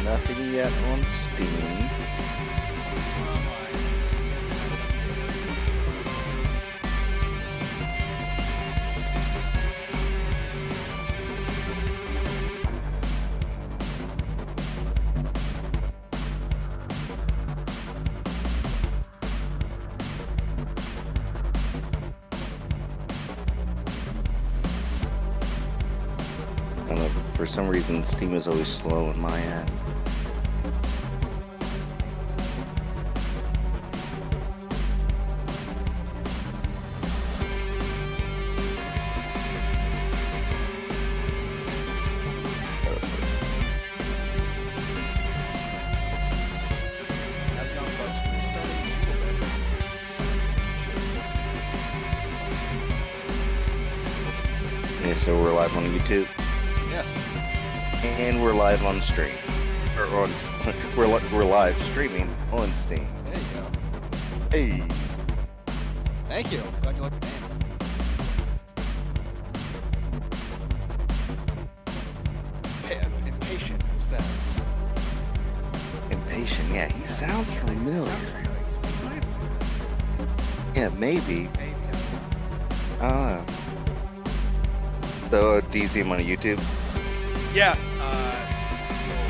Nothing yet on Steam. For some reason, Steam is always slow in my end. Okay, so we're live on YouTube. Yes. And we're live on stream. Or on, we're live streaming on Steam. There you go. Hey. Thank you. Glad you liked the name. Impatient. Who's that? Impatient. Yeah, he sounds familiar. Sounds familiar. He's been playing through this. Yeah, maybe. Maybe. I don't know. So, do you see him on YouTube? Yeah.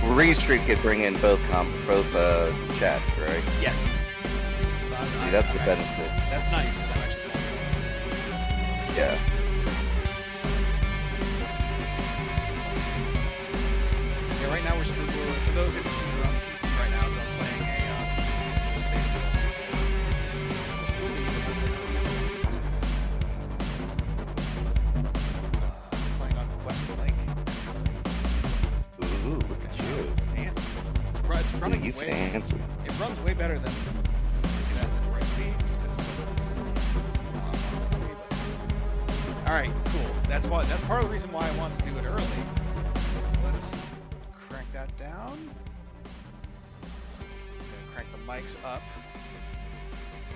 Restream could bring in both chats, right? Yes. So See, that's the benefit. That's nice because I'm actually going. Yeah. Yeah. Right now we're streaming. For those interested, we're on PC right now, so I'm playing playing on Quest Link. Ooh, look at you. Fancy. It's running You way. fancy. It runs way better than it has any right to be. Just because it's still. All right, cool. That's part of the reason why I wanted to do it early. So let's crank that down. Crank the mics up.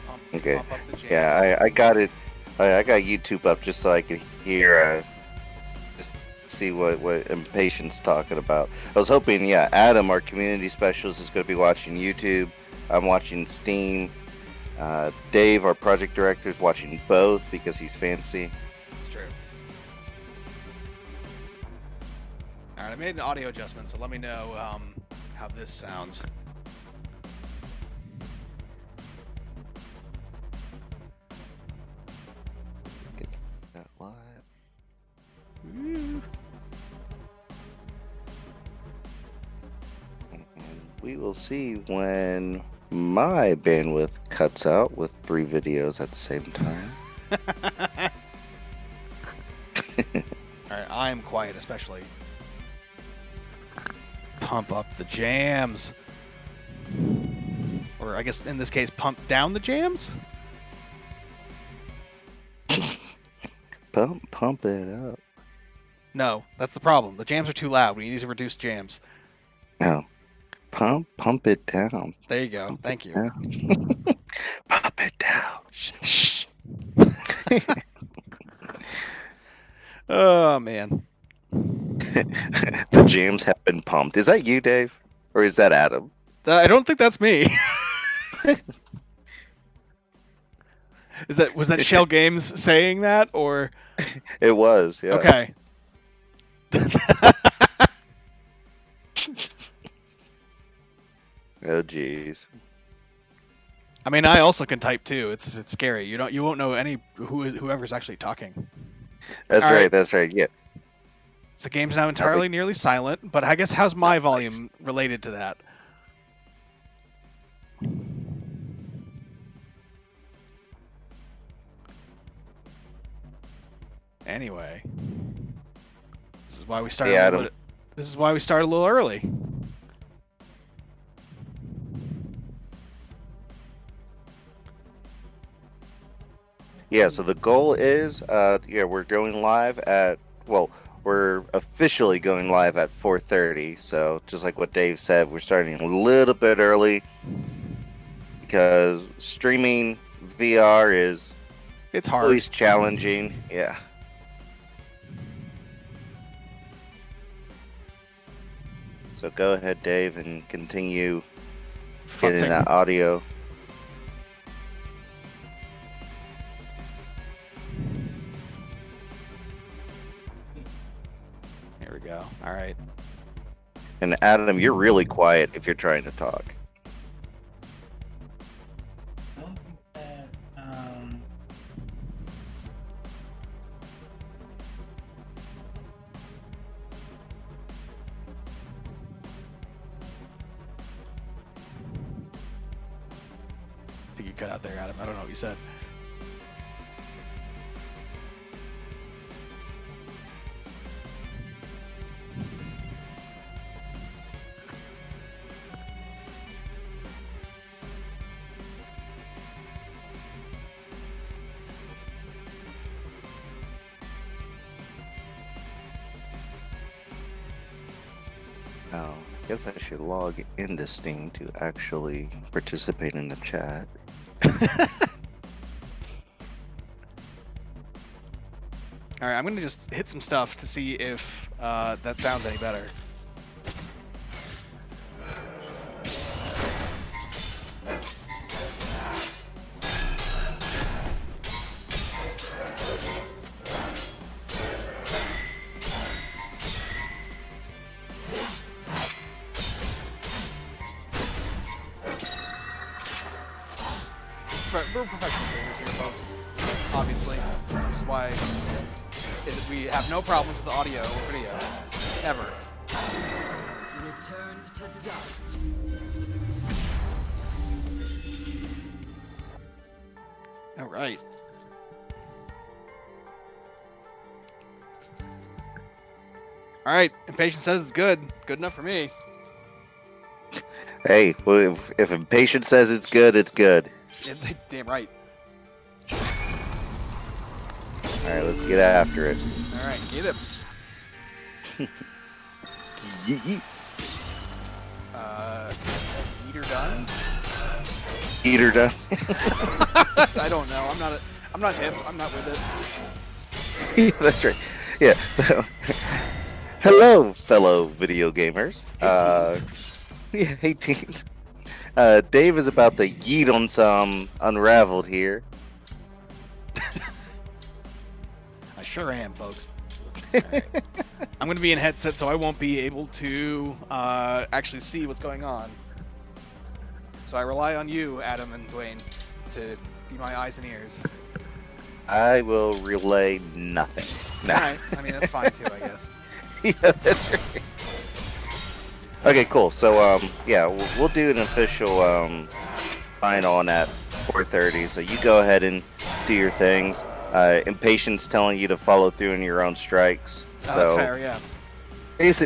Pump up the jams. Yeah, I got it. I got YouTube up just so I could hear, just see what Impatient's talking about. I was hoping, yeah, Adam, our community specialist, is going to be watching YouTube. I'm watching Steam. Dave, our project director, is watching both because he's fancy. It's true. All right, I made an audio adjustment, so let me know how this sounds. Get that live. Woo. And we will see when my bandwidth cuts out with 3 videos at the same time. Alright, I'm quiet, especially. Pump up the jams. Or I guess in this case, pump down the jams? Pump it up. No, that's the problem. The jams are too loud. We need to reduce jams. No. Pump it down. There you go. Thank you. Pump it down. Shh. Oh, man. The jams have been pumped. Is that you, Dave? Or is that Adam? I don't think that's me. Was that Shell Games saying that, or? It was, yeah. Okay. Oh, jeez. I mean, I also can type too. It's scary. You won't know whoever's actually talking. That's All right. right. That's right. Yeah. So game's now entirely nearly silent, but I guess how's my volume related to that? Anyway, this is why we started. Yeah, This is why we started a little early. Yeah. So the goal is, we're going live at we're officially going live at 4:30. So just like what Dave said, we're starting a little bit early because streaming VR is It's hard. always challenging. Yeah. So go ahead, Dave, and continue getting Futzing. that audio. Here we go. All right. And Adam, you're really quiet if you're trying to talk. I don't think that, I think you cut out there, Adam. I don't know what you said. Oh, I guess I should log into Steam to actually participate in the chat. All right, I'm gonna just hit some stuff to see if that sounds any better. We're professional gamers here, folks. Obviously, which is why we have no problems with the audio or video ever. Returned to dust. All right. All right. Impatient says it's good. Good enough for me. Hey, well, if Impatient says it's good, it's good. It's damn right. All right, let's get after it. All right, get him. Yeet. Eater done. Eater done. I don't know. I'm not hip. I'm not with Yeah, that's right. Yeah. So, hello, fellow video gamers. Yeah, hey teens. Dave is about to yeet on some Unraveled here. I sure am, folks. Alright. I'm going to be in headset, so I won't be able to actually see what's going on. So I rely on you, Adam and Dwayne, to be my eyes and ears. I will relay nothing. Nah. Alright, I mean, that's fine too, I guess. Yeah, that's right. Okay, cool. So, yeah, we'll do an official sign on at 4:30. So you go ahead and do your things. Impatient's telling you to follow through in your own strikes. Oh, So that's fair, yeah.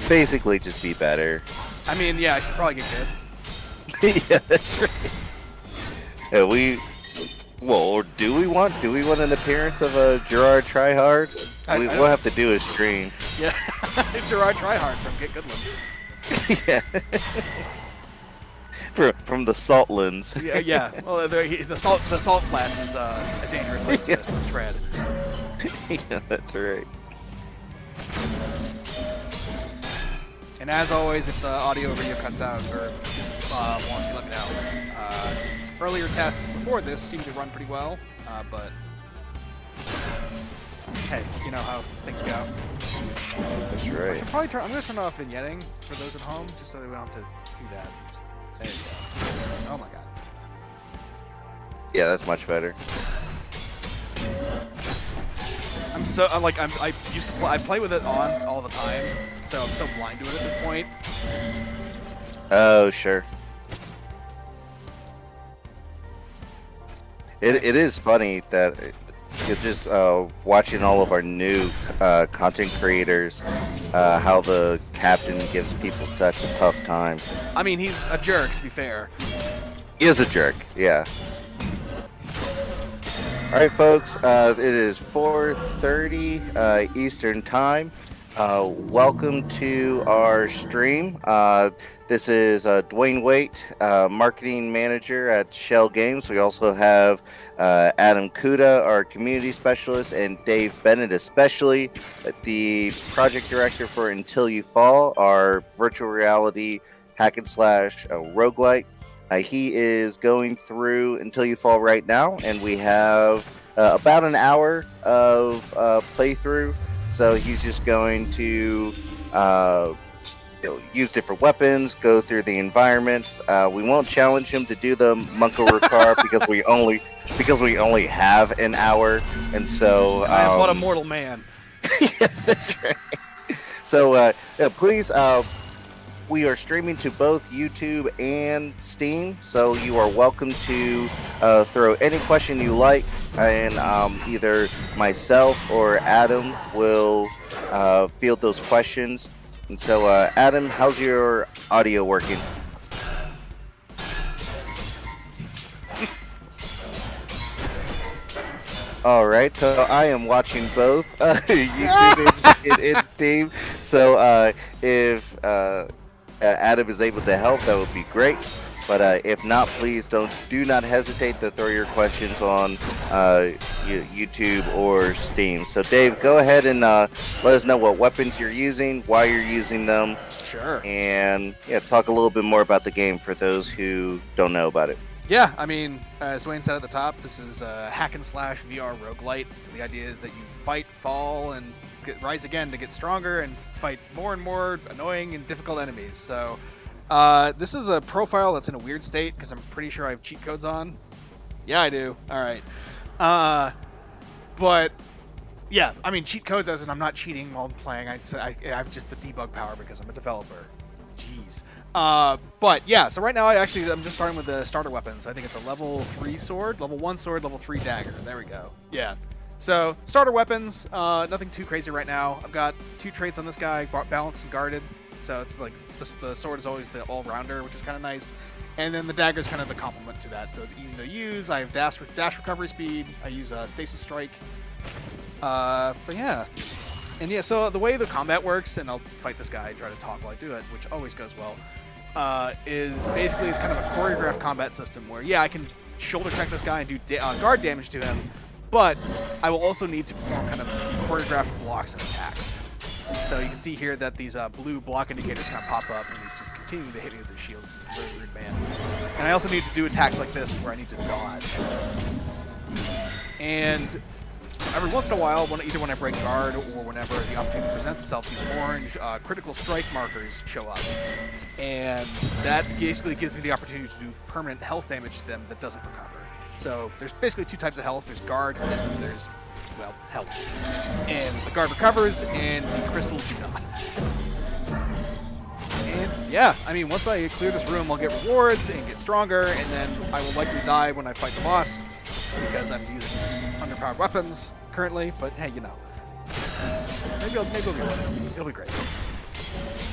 basically, just be better. I mean, yeah, I should probably get good. Yeah, that's right. Yeah, or do we want an appearance of a Gerard Tryhard? We'll have to do a stream. Yeah, Gerard Tryhard from Get Goodland. Yeah. From the Saltlands. Yeah, yeah. Well, the salt flats is a dangerous place to tread. Yeah, that's right. And as always, if the audio or video cuts out or is wonky, let me know. Earlier tests before this seemed to run pretty well, but hey, you know how things go. That's I right. should probably turn. I'm gonna turn off vignetting for those at home, just so we don't have to see that. There you go. Oh my god. Yeah, that's much better. I play with it on all the time, so I'm so blind to it at this point. Oh, sure. It is funny that you're just watching all of our new content creators, how the captain gives people such a tough time. I mean, he's a jerk, to be fair. He is a jerk, yeah. All right, folks, it is 4:30 Eastern Time. Welcome to our stream. This is Dwayne Waite, marketing manager at Shell Games. We also have Adam Kuda, our community specialist, and Dave Bennett, especially the project director for Until You Fall, our virtual reality hack and slash roguelite. He is going through Until You Fall right now, and we have about an hour of playthrough. So he's just going to use different weapons, go through the environments. We won't challenge him to do the Munko Rukar because we only have an hour, and so I am but a mortal man. Yeah, that's right. So please, we are streaming to both YouTube and Steam, so you are welcome to throw any question you like, and either myself or Adam will field those questions. And so, Adam, how's your audio working? All right, so I am watching both YouTube and Steam. So if Adam is able to help, that would be great. But if not, please do not hesitate to throw your questions on YouTube or Steam. So Dave, go ahead and let us know what weapons you're using, why you're using them. Sure. And yeah, talk a little bit more about the game for those who don't know about it. Yeah, I mean, as Wayne said at the top, this is a hack and slash VR roguelite. So the idea is that you fight, fall, and rise again to get stronger and fight more and more annoying and difficult enemies. So this is a profile that's in a weird state because I'm pretty sure I have cheat codes on. Yeah, I do. All right. But yeah, I mean, cheat codes as in I'm not cheating while I'm playing. I have just the debug power because I'm a developer. Jeez. But yeah, so right now I'm just starting with the starter weapons. I think it's a level 3 sword, level 1 sword, level 3 dagger. There we go. Yeah. So starter weapons, nothing too crazy right now. I've got 2 traits on this guy, balanced and guarded. So it's like the sword is always the all-rounder, which is kind of nice. And then the dagger is kind of the complement to that. So it's easy to use. I have dash recovery speed. I use Stasis Strike. But yeah. And yeah, so the way the combat works, and I'll fight this guy, try to talk while I do it, which always goes well, is basically it's kind of a choreographed combat system where, yeah, I can shoulder check this guy and do guard damage to him, but I will also need to perform kind of choreographed blocks and attacks. So you can see here that these blue block indicators kind of pop up, and he's just continuing to hit me with his shield, which is a very rude man. And I also need to do attacks like this where I need to dodge. And every once in a while, either when I break guard or whenever the opportunity presents itself, these orange critical strike markers show up. And that basically gives me the opportunity to do permanent health damage to them that doesn't recover. So there's basically 2 types of health. There's guard, and then there's, well, health. And the guard recovers, and the crystals do not. And yeah, I mean, once I clear this room, I'll get rewards and get stronger, and then I will likely die when I fight the boss, because I'm using underpowered weapons currently, but hey, you know. Maybe I'll get one. It'll be great.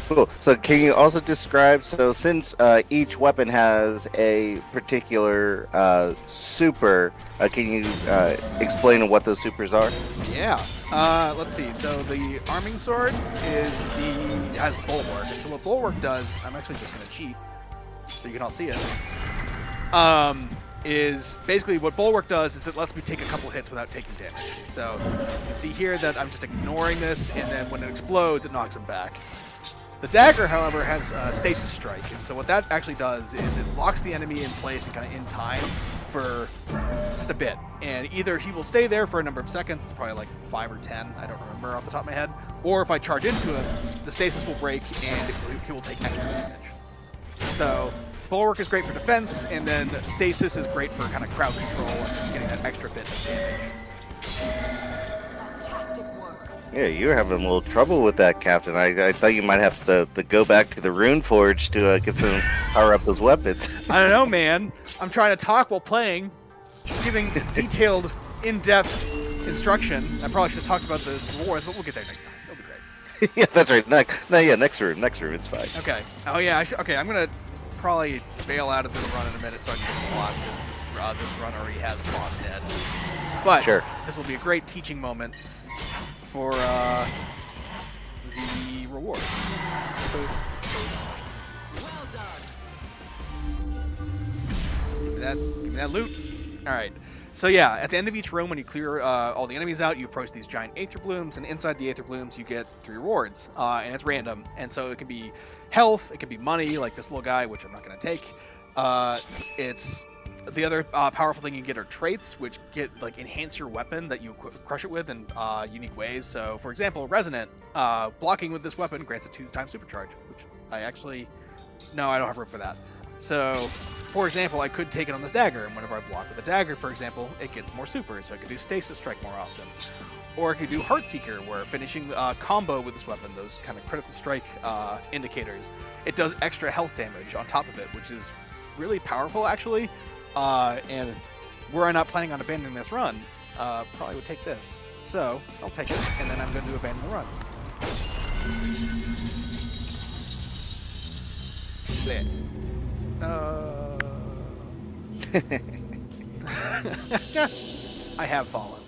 Cool. So can you also describe, so since each weapon has a particular super, can you explain what those supers are? Yeah. Let's see. So the arming sword has bulwark. And so what bulwark does, I'm actually just going to cheat so you can all see it. Is basically what bulwark does is it lets me take a couple hits without taking damage. So you can see here that I'm just ignoring this, and then when it explodes, it knocks him back. The dagger, however, has Stasis Strike, and so what that actually does is it locks the enemy in place and kind of in time for just a bit. And either he will stay there for a number of seconds, it's probably like 5 or 10, I don't remember off the top of my head, or if I charge into him, the stasis will break and he will take extra damage. So bulwark is great for defense, and then stasis is great for kind of crowd control and just getting that extra bit of damage. Yeah, you're having a little trouble with that, Captain. I thought you might have to go back to the Rune Forge to get some power up those weapons. I don't know, man. I'm trying to talk while playing, giving detailed, in-depth instruction. I probably should have talked about the rewards, but we'll get there next time. It'll be great. Yeah, that's right. Next room. It's fine. Okay. Oh yeah. Okay, I'm gonna probably bail out of this run in a minute so I can get the boss, because this run already has the boss dead. But sure, this will be a great teaching moment for the rewards. that loot. All right. So yeah, at the end of each room, when you clear all the enemies out, you approach these giant aether blooms, and inside the aether blooms, you get 3 rewards, and it's random. And so it can be health, it can be money, like this little guy, which I'm not going to take. It's the other powerful thing you get are traits, which enhance your weapon that you crush it with in unique ways. So, for example, Resonant, blocking with this weapon grants a 2x supercharge, which I actually I don't have room for that. So, for example, I could take it on this dagger, and whenever I block with a dagger, for example, it gets more super, so I could do Stasis Strike more often. Or I could do Heartseeker, where finishing combo with this weapon, those kind of critical strike indicators, it does extra health damage on top of it, which is really powerful, actually. And were I not planning on abandoning this run, probably would take this. So, I'll take it, and then I'm going to abandon the run. Bleh. I have fallen,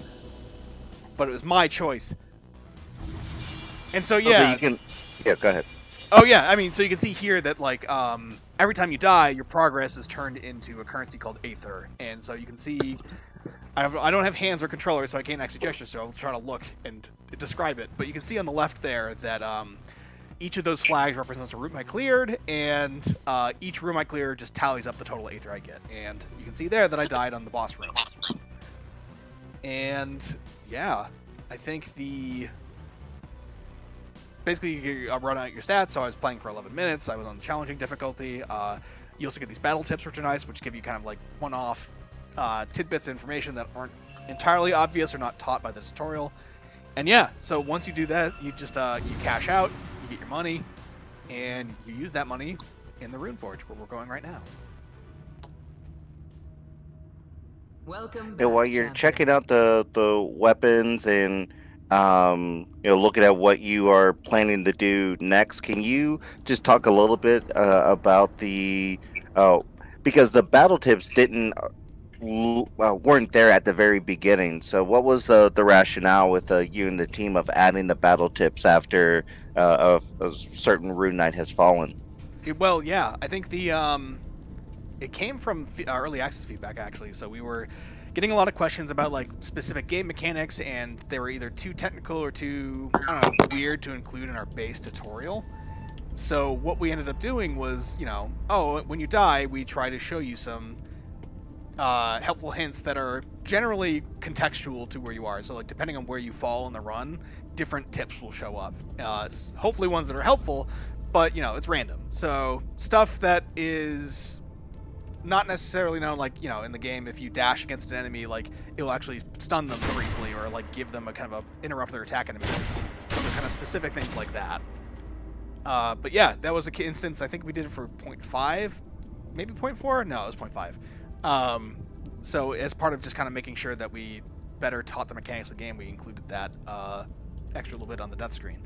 but it was my choice. And so yeah, go ahead. Oh yeah, I mean, so you can see here that every time you die, your progress is turned into a currency called Aether, and so you can see. I don't have hands or controller, so I can't actually gesture. So I'll try to look and describe it. But you can see on the left there that each of those flags represents a room I cleared, and each room I clear just tallies up the total Aether I get. And you can see there that I died on the boss room. And yeah, I think basically you run out your stats. So I was playing for 11 minutes. I was on the challenging difficulty. You also get these battle tips, which are nice, which give you kind of like one-off tidbits of information that aren't entirely obvious or not taught by the tutorial. And yeah, so once you do that, you just you cash out, you get your money, and you use that money in the Runeforge, where we're going right now. Welcome back, And while you're champion. checking out the weapons and looking at what you are planning to do next, can you just talk a little bit about the because the battle tips weren't there at the very beginning. So what was the rationale with you and the team of adding the battle tips after a certain rune knight has fallen? Well, yeah, I think it came from early access feedback, actually. So we were getting a lot of questions about specific game mechanics, and they were either too technical or too, I don't know, weird to include in our base tutorial. So what we ended up doing was, when you die, we try to show you some helpful hints that are generally contextual to where you are. So depending on where you fall in the run, different tips will show up. Hopefully ones that are helpful, but it's random. So stuff that is not necessarily known, in the game, if you dash against an enemy, it'll actually stun them briefly, or give them a kind of interrupt their attack enemy. So kind of specific things like that. But yeah, that was an instance. I think we did it for 0.5, maybe 0.4. No, it was 0.5. So as part of just kind of making sure that we better taught the mechanics of the game, we included that extra little bit on the death screen.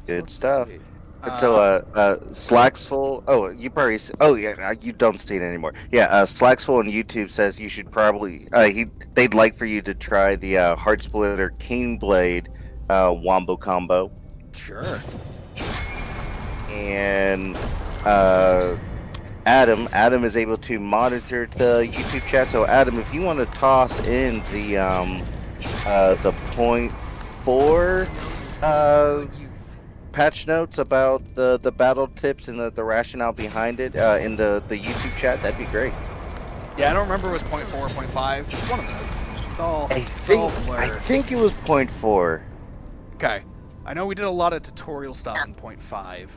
Good stuff. See. And so, Slacksful. Oh, you probably. Oh, yeah. You don't see it anymore. Yeah. Slacksful on YouTube says you should probably. They'd like for you to try the Heart Splitter Kingblade wombo combo. Sure. And Adam is able to monitor the YouTube chat. So, Adam, if you want to toss in the 0.4 patch notes about the battle tips and the rationale behind it in the YouTube chat, that'd be great. Yeah, I don't remember if it was 0.4 or 0.5. It's one of those. It's all. I think it was 0.4. Okay. I know we did a lot of tutorial stuff in 0.5.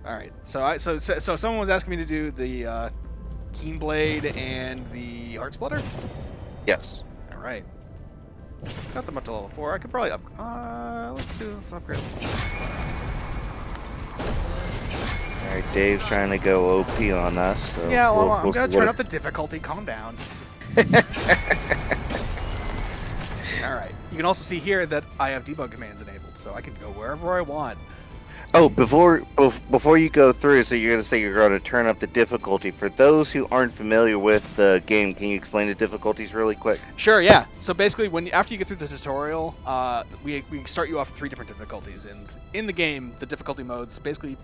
All right. So someone was asking me to do the Keenblade and the Heart Splitter. Yes. All right. Got them up to level 4. I could probably let's upgrade. All right, Dave's trying to go OP on us. So Yeah, well, I'm we'll gonna turn up the difficulty. Calm down. All right. You can also see here that I have debug commands enabled, so I can go wherever I want. Oh, before you go through, so you're going to say you're going to turn up the difficulty. For those who aren't familiar with the game, can you explain the difficulties really quick? Sure, yeah. So basically, after you get through the tutorial, we start you off with 3 different difficulties, and in the game, the difficulty modes basically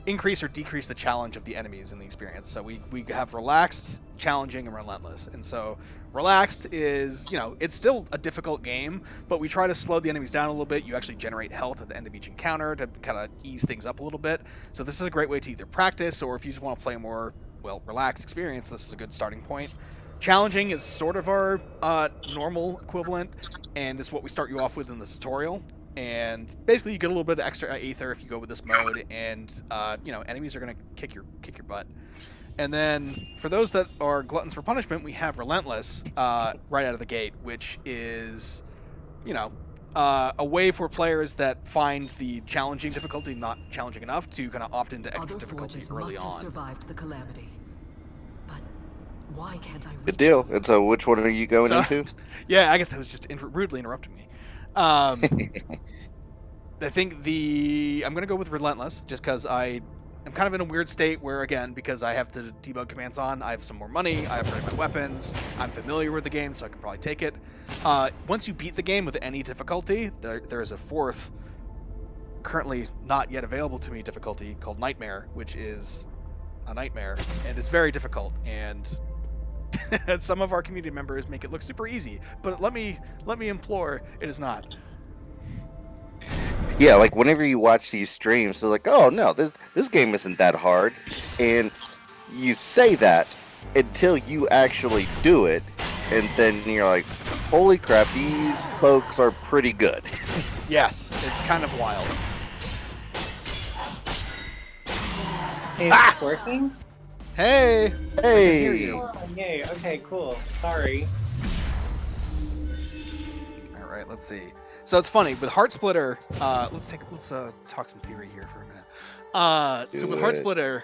increase or decrease the challenge of the enemies in the experience. So we have relaxed, challenging, and relentless. And so relaxed is, it's still a difficult game, but we try to slow the enemies down a little bit. You actually generate health at the end of each encounter to kind of ease things up a little bit. So this is a great way to either practice, or if you just want to play a more, relaxed experience, this is a good starting point. Challenging is sort of our normal equivalent, and is what we start you off with in the tutorial. And basically, you get a little bit of extra ether if you go with this mode, and enemies are gonna kick your butt. And then for those that are gluttons for punishment, we have Relentless right out of the gate, which is a way for players that find the challenging difficulty not challenging enough to kind of opt into extra Other difficulty forges early must have on. survived the calamity. But why can't I reach Good deal. them? And so, which one are you going into? Yeah, I guess that was just rudely interrupting me. I think I'm going to go with Relentless, just because I'm kind of in a weird state where, again, because I have the debug commands on, I have some more money, I upgrade my weapons, I'm familiar with the game, so I can probably take it. Once you beat the game with any difficulty, there is a fourth, currently not yet available to me difficulty called Nightmare, which is a nightmare, and it's very difficult, and some of our community members make it look super easy, but let me implore, it is not. Yeah, like whenever you watch these streams, they're like, "Oh no, this game isn't that hard," and you say that until you actually do it, and then you're like, "Holy crap, these folks are pretty good." Yes, it's kind of wild. Hey, is this working? Hey! Hey, Oh, yay. Okay, cool. Sorry. All right, let's see. So it's funny with Heart Splitter. Let's talk some theory here for a minute. So with Heart it. Splitter,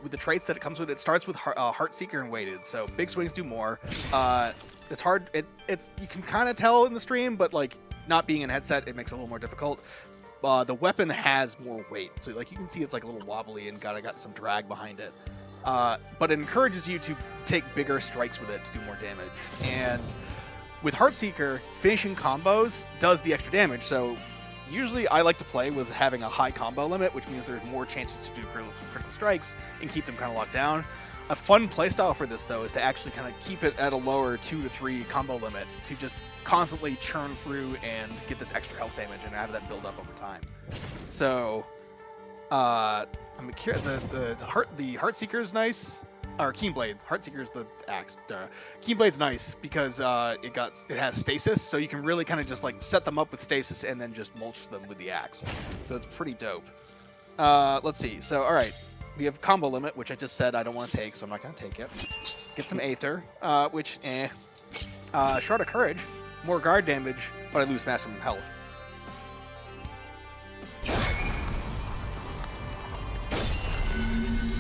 with the traits that it comes with, it starts with Heart Seeker and Weighted. So big swings do more. It's hard. It's you can kind of tell in the stream, but like not being in headset, it makes it a little more difficult. The weapon has more weight, so like you can see it's like a little wobbly and got some drag behind it. But it encourages you to take bigger strikes with it to do more damage. And with Heartseeker, finishing combos does the extra damage, so usually I like to play with having a high combo limit, which means there's more chances to do critical strikes and keep them kind of locked down. A fun playstyle for this, though, is to actually kind of keep it at a lower 2 to 3 combo limit to just constantly churn through and get this extra health damage and have that build up over time. So, I'm curious. The Heartseeker is nice. Or Keenblade. Heartseeker is the axe. Keenblade's nice because it has stasis, so you can really kind of just like set them up with stasis and then just mulch them with the axe. So it's pretty dope. Let's see. So all right, we have combo limit, which I just said I don't want to take, so I'm not gonna take it. Get some Aether, which Shard of Courage, more guard damage, but I lose maximum health.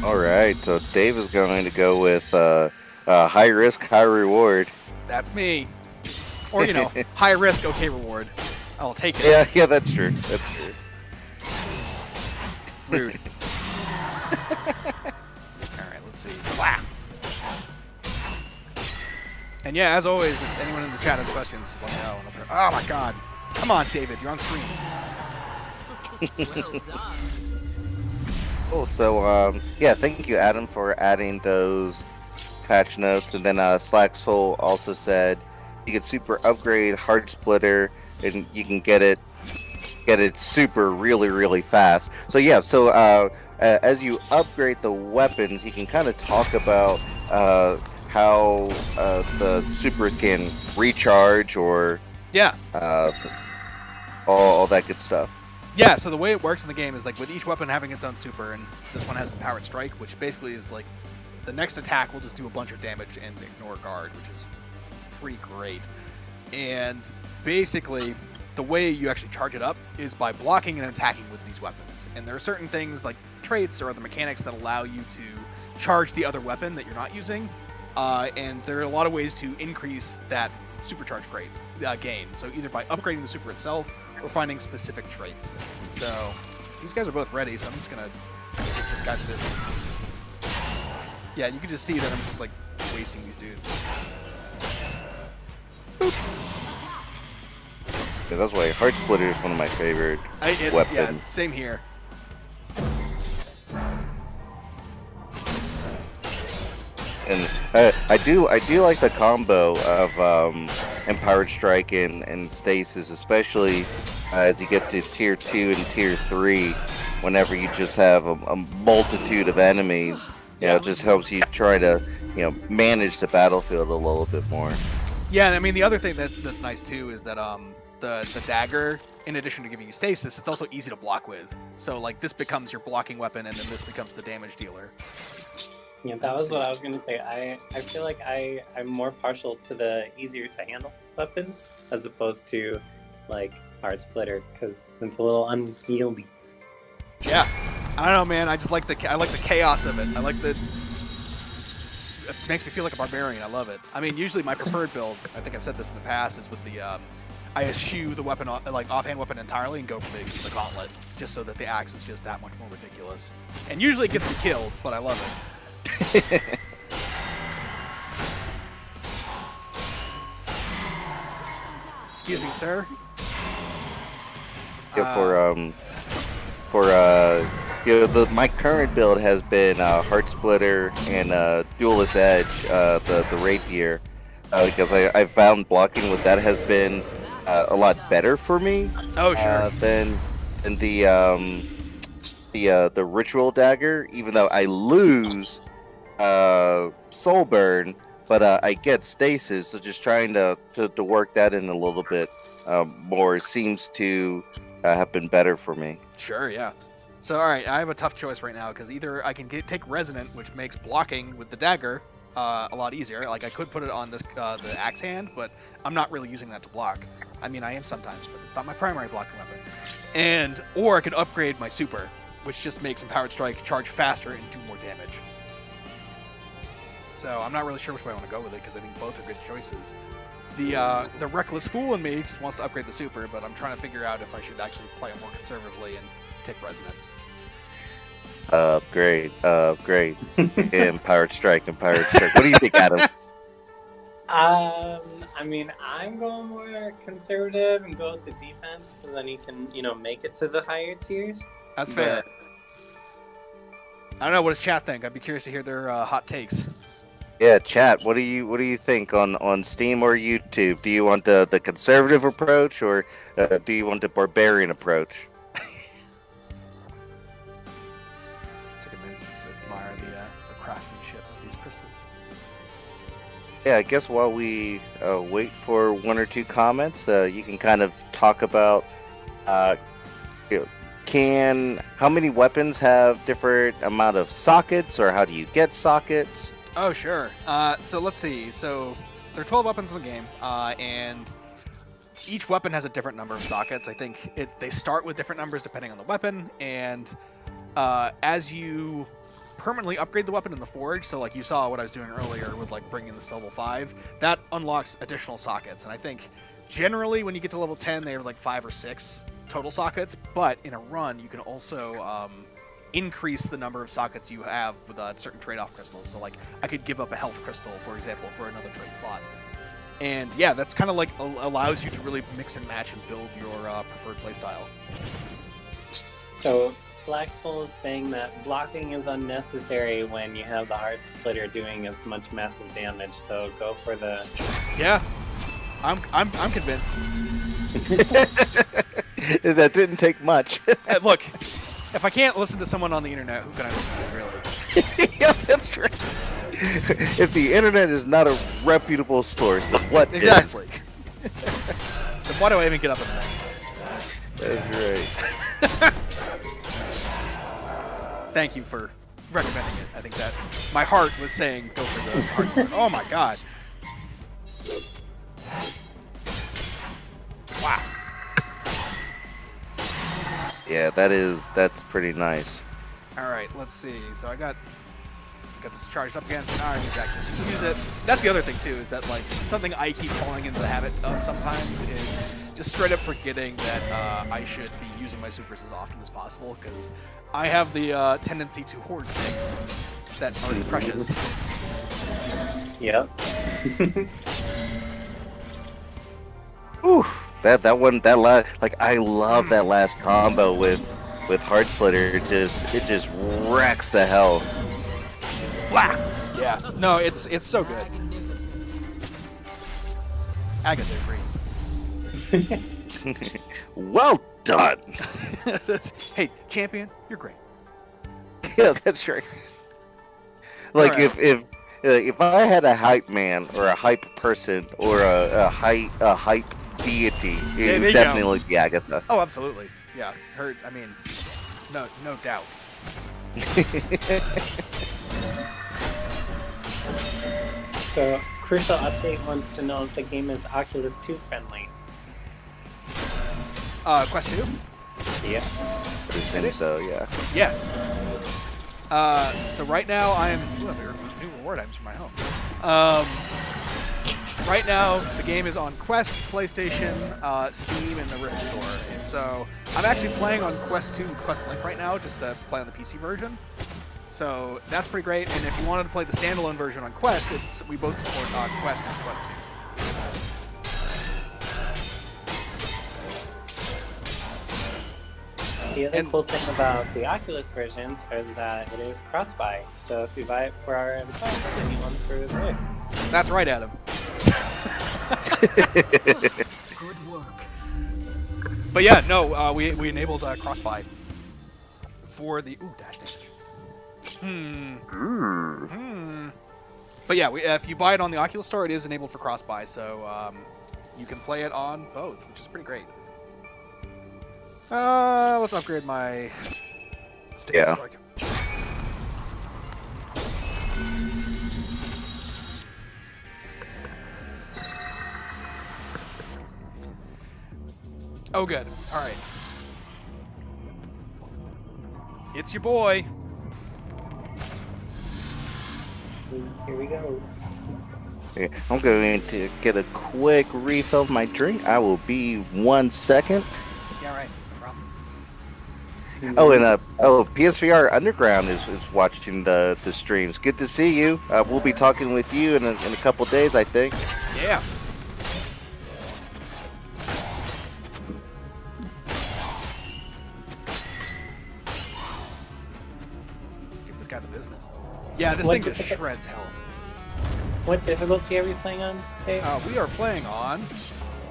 all right. So Dave is going to go with high risk, high reward. That's me. Or high risk, okay reward. I'll take it. Yeah, that's true. That's true. Rude. Alright, let's see. Wow. And yeah, as always, if anyone in the chat has questions, just let me know. And I'll try. Oh my god. Come on, David, you're on stream. Well done. Cool. So, yeah, thank you, Adam, for adding those patch notes. And then Slacksful also said you can super upgrade Heart Splitter, and you can get it super really, really fast. So yeah, so as you upgrade the weapons, you can kind of talk about how the supers can recharge or Yeah. all that good stuff. Yeah, so the way it works in the game is like with each weapon having its own super, and this one has Empowered Strike, which basically is like the next attack will just do a bunch of damage and ignore guard, which is pretty great. And basically, the way you actually charge it up is by blocking and attacking with these weapons. And there are certain things like traits or other mechanics that allow you to charge the other weapon that you're not using. And there are a lot of ways to increase that supercharge gain. So either by upgrading the super itself or finding specific traits. So these guys are both ready, so I'm just gonna take this guy's business. Yeah, you can just see that I'm just like wasting these dudes. Yeah, that's why Heart Splitter is one of my favorite weapons. Yeah, same here. I do like the combo of Empowered Strike and Stasis, especially as you get to tier 2 and tier 3. Whenever you just have a multitude of enemies, it just helps you try to manage the battlefield a little bit more. Yeah, I mean the other thing that's nice too is that the dagger, in addition to giving you stasis, it's also easy to block with. So like this becomes your blocking weapon, and then this becomes the damage dealer. Yeah, that was what I was gonna say. I feel like I'm more partial to the easier to handle weapons as opposed to like Heart Splitter because it's a little unwieldy. Yeah, I don't know, man. I just like the chaos of it. I like the. It makes me feel like a barbarian. I love it. I mean, usually my preferred build, I think I've said this in the past, is with the I eschew the weapon, like offhand weapon entirely, and go for the gauntlet, just so that the axe is just that much more ridiculous. And usually it gets me killed, but I love it. Excuse me, sir. My current build has been Heart Splitter and Duelist Edge, the rapier, because I found blocking with that has been a lot better for me. Oh sure. Than the ritual dagger, even though I lose soul burn, but I get stasis. So just trying to work that in a little bit more seems to have been better for me. Sure, yeah. So, all right, I have a tough choice right now because either I can take Resonant, which makes blocking with the dagger a lot easier. Like I could put it on this the axe hand, but I'm not really using that to block. I mean, I am sometimes, but it's not my primary blocking weapon. Or I could upgrade my super, which just makes Empowered Strike charge faster and do more damage. So I'm not really sure which way I want to go with it because I think both are good choices. The reckless fool in me just wants to upgrade the super, but I'm trying to figure out if I should actually play it more conservatively and take Resonant. Great. Empowered Strike. What do you think, Adam? I mean, I'm going more conservative and go with the defense, so then you can, make it to the higher tiers. That's fair. I don't know. What does chat think? I'd be curious to hear their hot takes. Yeah, chat. What do you think on Steam or YouTube? Do you want the conservative approach or do you want the barbarian approach? Take a minute to just admire the craftsmanship of these crystals. Yeah, I guess while we wait for one or two comments, you can kind of talk about how many weapons have different amount of sockets, or how do you get sockets? Oh, sure. So let's see. So there are 12 weapons in the game, and each weapon has a different number of sockets. I think they start with different numbers depending on the weapon, and as you permanently upgrade the weapon in the forge, so like you saw what I was doing earlier with like bringing this to level 5, that unlocks additional sockets. And I think generally when you get to level 10, they have like 5 or 6 total sockets, but in a run you can also increase the number of sockets you have with certain trade-off crystals. So like I could give up a health crystal, for example, for another trade slot. And yeah, that's kind of like allows you to really mix and match and build your preferred playstyle. So Slackful is saying that blocking is unnecessary when you have the Heart Splitter doing as much massive damage. So go for the. Yeah, I'm convinced. That didn't take much. Look, if I can't listen to someone on the internet, who can I listen to, really? Yeah, that's right. If the internet is not a reputable source, then what exactly. is? Then why do I even get up in the morning? That's right. Thank you for recommending it. I think that my heart was saying go for the Heart Splitter. Oh my god. Wow. Yeah, that's pretty nice. Alright, let's see. So I got this charged up again, so now I need to actually use it. That's the other thing too, is that like something I keep falling into the habit of sometimes is just straight up forgetting that I should be using my supers as often as possible, because I have the tendency to hoard things that are precious. Yep. Oof. I love that last combo with Heart Splitter. It just wrecks the health. Blah! Yeah. No, it's so good. Magnificent. Agatha agrees. Well done. Hey, champion, you're great. Yeah, that's right. Like Alright. if I had a hype man or a hype person or a hype deity, Yeah, it there would you definitely be Agatha. Oh, absolutely. Yeah, her. I mean, no doubt. So, Crucial Update wants to know if the game is Oculus 2 friendly. Quest 2? Yeah. I assume so, yeah. Yes. So right now I am. Ooh, there are new reward items for my home. Right now the game is on Quest, PlayStation, Steam, and the Rift Store, and so I'm actually playing on Quest 2 with Quest Link right now, just to play on the PC version. So that's pretty great. And if you wanted to play the standalone version on Quest, we both support Quest and Quest 2. The other cool thing about the Oculus versions is that it is cross-buy. So if you buy it for our device, then you want it for the Rift. That's right, Adam. Good work. But yeah, no, we enabled cross-buy for the dash damage. But yeah, if you buy it on the Oculus Store, it is enabled for cross-buy, so you can play it on both, which is pretty great. Let's upgrade my Stasis Strike. Oh, good. All right. It's your boy. Here we go. Okay, I'm going to get a quick refill of my drink. I will be 1 second. Yeah, right. No problem. Oh, and PSVR Underground is watching the streams. Good to see you. We'll be talking with you in a couple days, I think. Yeah. Give this guy the business. Yeah, this thing just shreds health. What difficulty are we playing on, Dave? We are playing on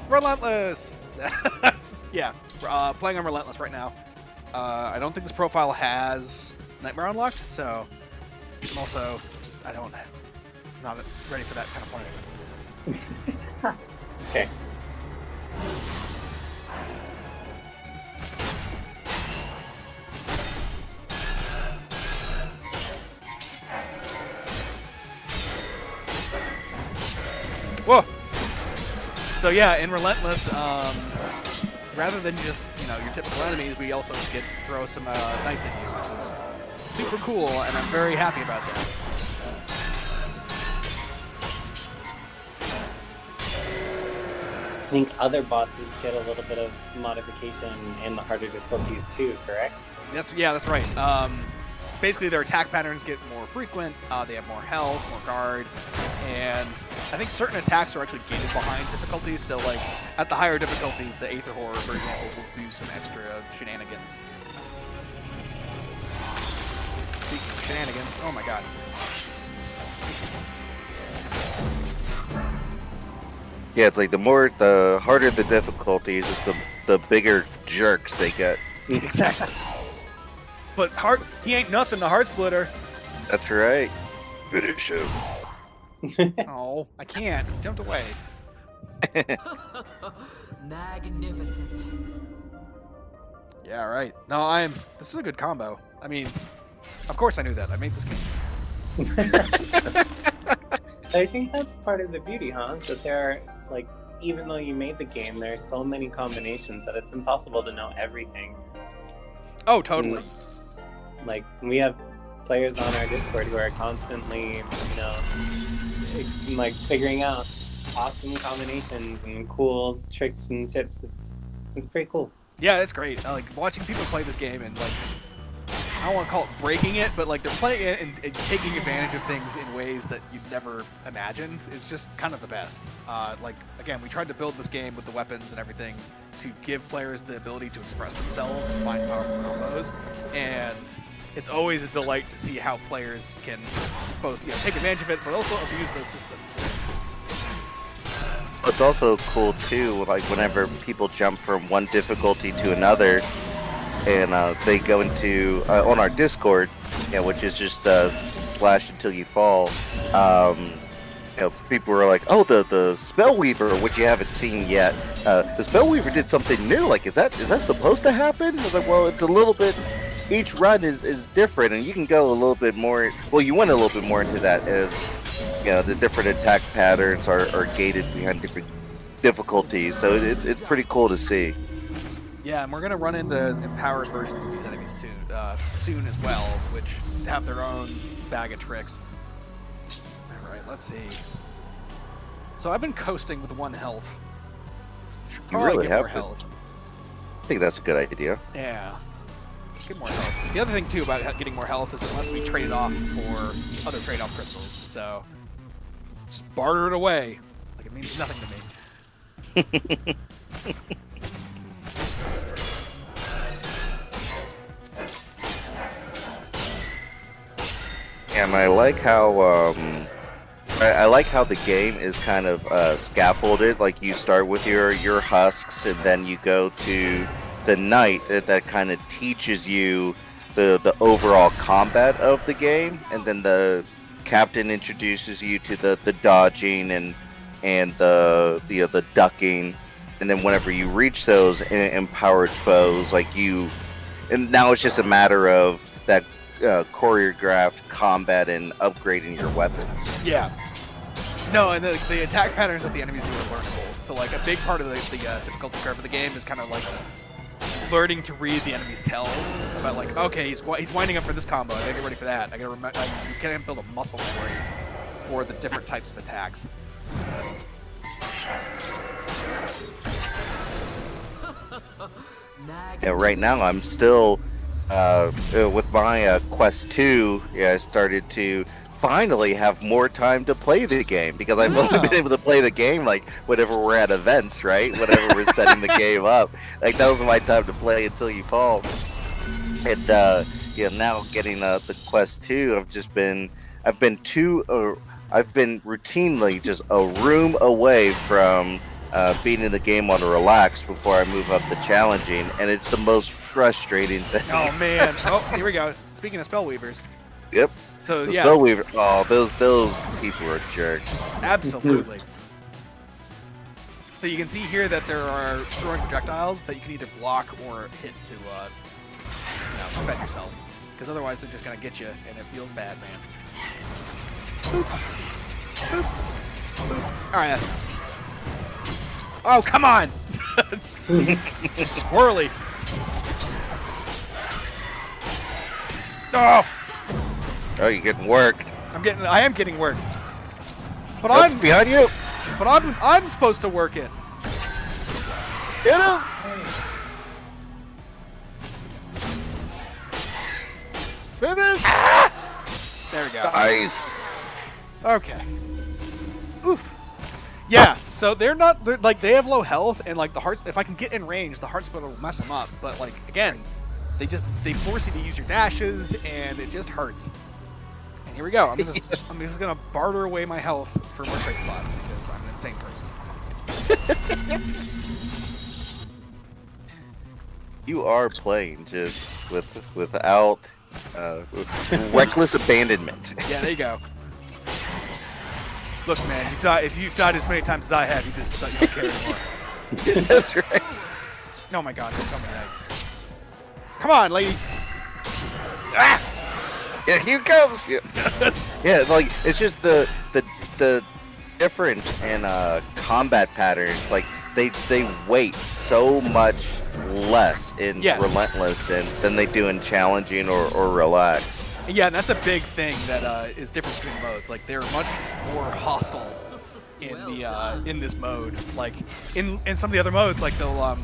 Relentless. Yeah, playing on Relentless right now. I don't think this profile has Nightmare unlocked, so I'm also just I'm not ready for that kind of punishment. Okay. Whoa! So yeah, in Relentless, rather than just your typical enemies, we also get to throw some knights at you, which is super cool, and I'm very happy about that. I think other bosses get a little bit of modification in the harder difficulties too, correct? That's right. Basically, their attack patterns get more frequent. They have more health, more guard, and I think certain attacks are actually gated behind difficulties. So, like at the higher difficulties, the Aether Horror, for example, will do some extra shenanigans. Speaking of shenanigans, oh my god. Yeah, it's like the harder the difficulties, it's the bigger jerks they get. Exactly. But he ain't nothing to Heart Splitter. That's right. Finish him. Oh, I can't. He jumped away. Magnificent. Yeah, right. No, this is a good combo. I mean, of course I knew that. I made this game. I think that's part of the beauty, huh? That there are, even though you made the game, there are so many combinations that it's impossible to know everything. Oh, totally. We have players on our Discord who are constantly, figuring out awesome combinations and cool tricks and tips. It's pretty cool. Yeah, it's great. Like watching people play this game and I don't want to call it breaking it, but they're playing it and taking advantage of things in ways that you'd never imagined is just kind of the best. Again, we tried to build this game with the weapons and everything to give players the ability to express themselves and find powerful combos, and it's always a delight to see how players can both take advantage of it, but also abuse those systems. It's also cool too, like whenever people jump from one difficulty to another, and they go into on our Discord, which is just slash until you fall. People were like, "Oh, the Spellweaver," which you haven't seen yet. The Spellweaver did something new. Like, is that supposed to happen? I was like, well, it's a little bit. Each run is different, and you can go a little bit more. Well, you went a little bit more into that as the different attack patterns are gated behind different difficulties. So it's pretty cool to see. Yeah, and we're gonna run into empowered versions of these enemies soon as well, which have their own bag of tricks. All right, let's see. So I've been coasting with 1 health. Should You probably really get more have health. I think that's a good idea. Yeah. Get more health. The other thing too about getting more health is it lets me trade it off for other trade-off crystals. So just barter it away like it means nothing to me. And I like how I like how the game is kind of scaffolded. Like you start with your husks, and then you go to the knight that kind of teaches you the overall combat of the game, and then the captain introduces you to the dodging and the ducking, and then whenever you reach those empowered foes, and now it's just a matter of that choreographed combat and upgrading your weapons. Yeah. No, and the attack patterns that the enemies do are learnable. So like a big part of the difficulty curve of the game is kind of like learning to read the enemy's tells about like, okay, he's winding up for this combo. I gotta get ready for that. I gotta remember. You can't build a muscle memory for the different types of attacks. Yeah, right now I'm still with my Quest 2. Yeah, I started to finally have more time to play the game because I've only been able to play the game like whenever we're at events, right? Whenever we're setting the game up, like that was my time to play until you fall. And now getting the Quest 2, I've been routinely just a room away from beating the game on a relax before I move up to challenging, and it's the most frustrating thing. Oh man! Oh, here we go. Speaking of Spellweavers. Yep. So the yeah. Spellweaver. Oh, those people are jerks. Absolutely. So you can see here that there are throwing projectiles that you can either block or hit to defend yourself, because otherwise they're just gonna get you, and it feels bad, man. Boop. Boop. Boop. All right. Oh, come on! It's squirrely. Oh! Oh, you're getting worked. I am getting worked. But I'm behind you. But I'm supposed to work it. Get him! Finish! Ah! There we go. Nice. Okay. Oof. Yeah, so they're like they have low health, and like the hearts, if I can get in range, the heart splitter will mess them up. But like again, they force you to use your dashes, and it just hurts. And here we go. I'm just gonna barter away my health for more trade slots because I'm an insane person. You are playing just without reckless abandonment. Yeah, there you go. Look, man, if you've died as many times as I have, you don't care anymore. That's right. Oh my god, there's so many knights. Come on, lady. Ah! Yeah, here comes. Yeah, yeah, like it's just the difference in combat patterns. Like they wait so much less in Relentless than they do in challenging or relax. Yeah, and that's a big thing that is different between modes. Like they're much more hostile in this mode. Like in some of the other modes, like they'll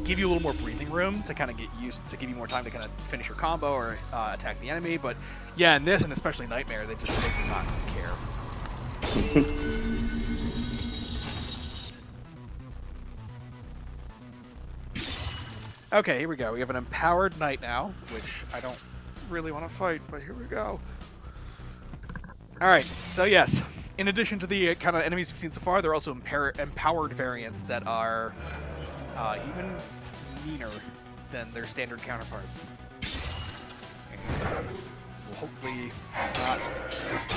give you a little more breathing room to kind of get used to give you more time to kind of finish your combo or attack the enemy. But yeah, in this and especially Nightmare, they just make me not care. Okay, here we go. We have an empowered knight now, which I don't really want to fight, but here we go. All right. So yes, in addition to the kind of enemies we've seen so far, there are also empowered variants that are even meaner than their standard counterparts. And we'll hopefully not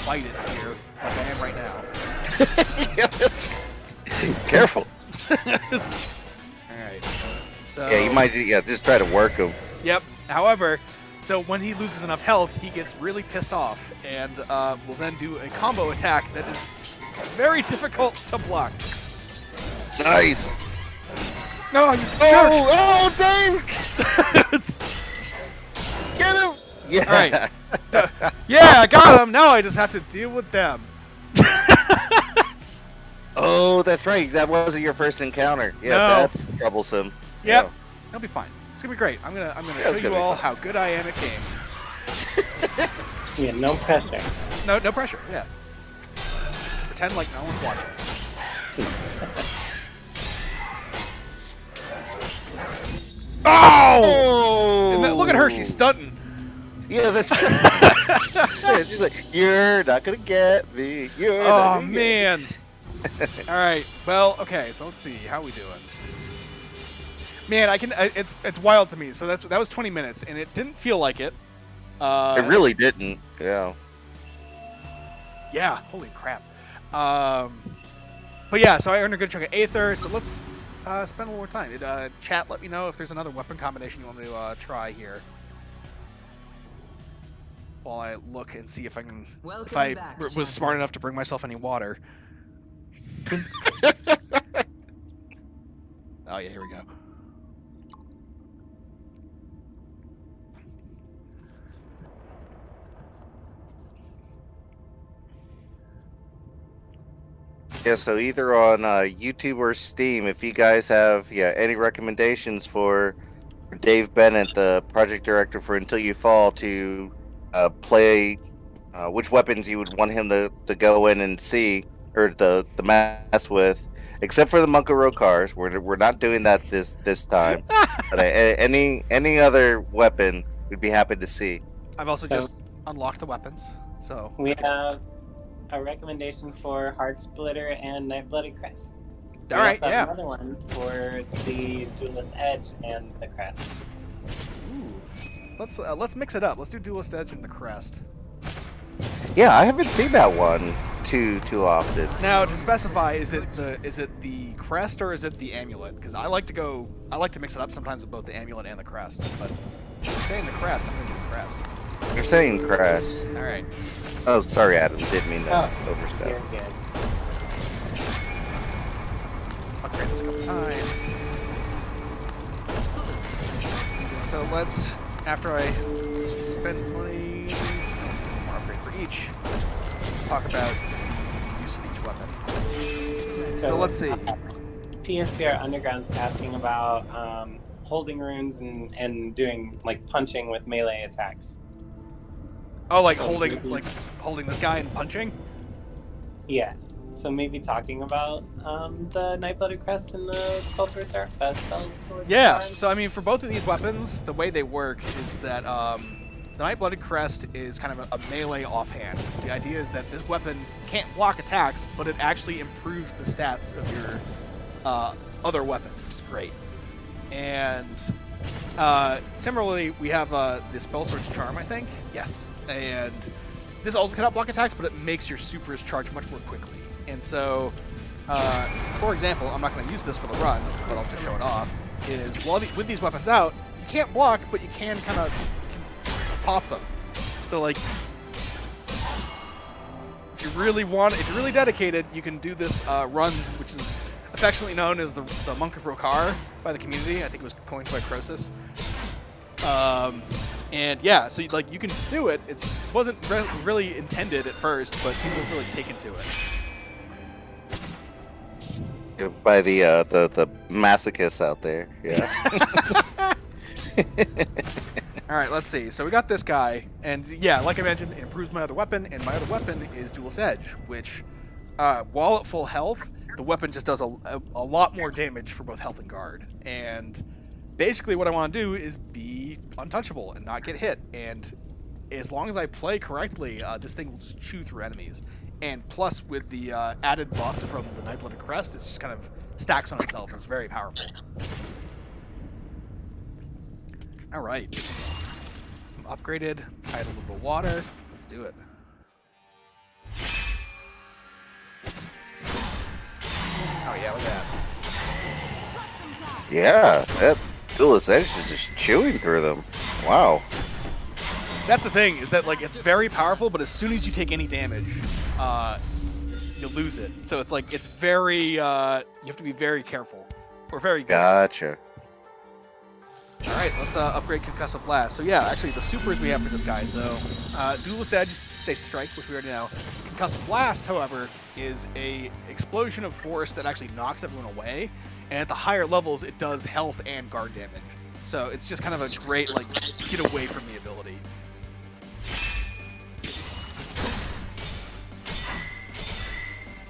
fight it here like I am right now. Careful. All right. So Yeah, you might just try to work him. Yep. However, so when he loses enough health, he gets really pissed off and will then do a combo attack that is very difficult to block. Nice. No, you jerk! Oh, Dave! Get him! Yeah. All right. Yeah, I got him. Now I just have to deal with them. Oh, that's right. That wasn't your first encounter. Yeah, No. that's troublesome. Yep. Yeah. He'll be fine. It's gonna be great. I'm gonna Yeah, show it's you gonna be all fun. how good I am at game. Yeah, no pressure. No pressure. Yeah. Just pretend like no one's watching. Oh! And then, look at her. She's stunting. Yeah, that's true. Yeah, she's like, you're not gonna get me. You're not Oh gonna man. All right. Well, okay. So let's see. How we doing? Man, it's wild to me. So that was 20 minutes, and it didn't feel like it. It really didn't. Yeah. Yeah. Holy crap. But yeah. So I earned a good chunk of Aether. So let's spend a little more time. Chat, let me know if there's another weapon combination you want me to try here. While I look and see if I can. Welcome If I back, was champion. smart enough to bring myself any water. Oh yeah, here we go. Yeah, so either on YouTube or Steam, if you guys have any recommendations for Dave Bennett, the project director for Until You Fall, to play which weapons you would want him to go in and see or the mess with, except for the Munkaro cars. We're not doing that this time. But any other weapon, we'd be happy to see. I've also So- just unlocked the weapons, so We have a recommendation for Heart Splitter and Night-Blooded Crest. We all right, also have yeah. another one for the Duelist Edge and the Crest. Ooh. Let's mix it up. Let's do Duelist Edge and the Crest. Yeah, I haven't seen that one too often. Now to specify, is it the crest or is it the amulet? Because I like to mix it up sometimes with both the amulet and the crest. But if you're saying the crest, I'm gonna do the crest. You're saying Crash. All right. Oh, sorry, Adam. Didn't mean to You're overstep. good. Let's upgrade this a couple times. So let's, after I spend this money, one upgrade for each, talk about the use of each weapon. So let's see. PSVR Underground's asking about holding runes and doing like punching with melee attacks. Oh, like holding this guy and punching? Yeah. So maybe talking about the Night-Blooded Crest and the Spell Sword Sword. Yeah, so I mean, for both of these weapons, the way they work is that the Night-Blooded Crest is kind of a melee offhand. So the idea is that this weapon can't block attacks, but it actually improves the stats of your other weapon, which is great. And similarly, we have the Spell Sword's Charm, I think. Yes. And this also cannot block attacks, but it makes your supers charge much more quickly. And so, for example, I'm not going to use this for the run, but I'll just show it off, is with these weapons out, you can't block, but you can kind of pop them. So, like, if you're really dedicated, you can do this run, which is affectionately known as the Monk of Rokar by the community. I think it was coined by Croesus. And yeah, so you can do it. It wasn't really intended at first, but people have really taken to it. By the masochists out there. Yeah. All right, let's see. So we got this guy, and yeah, like I mentioned, it improves my other weapon, and my other weapon is Duelist Edge, which, while at full health, the weapon just does a lot more damage for both health and guard. And basically what I want to do is be untouchable and not get hit. And as long as I play correctly, this thing will just chew through enemies. And plus, with the added buff from the Night-Blooded Crest, it's just kind of stacks on itself. It's very powerful. All right. I'm upgraded. I had a little bit of water. Let's do it. Oh yeah, look at that. Yeah, that Duelist Edge is just chewing through them. Wow. That's the thing, is that like it's very powerful, but as soon as you take any damage, you'll lose it. So it's like it's very you have to be very careful. Or very good. Gotcha. Alright, let's upgrade Concussive Blast. So yeah, actually the supers we have for this guy. So Duelist Edge, Stasis Strike, which we already know. Concussive Blast, however, is a explosion of force that actually knocks everyone away. And at the higher levels, it does health and guard damage. So it's just kind of a great, like, get away from the ability.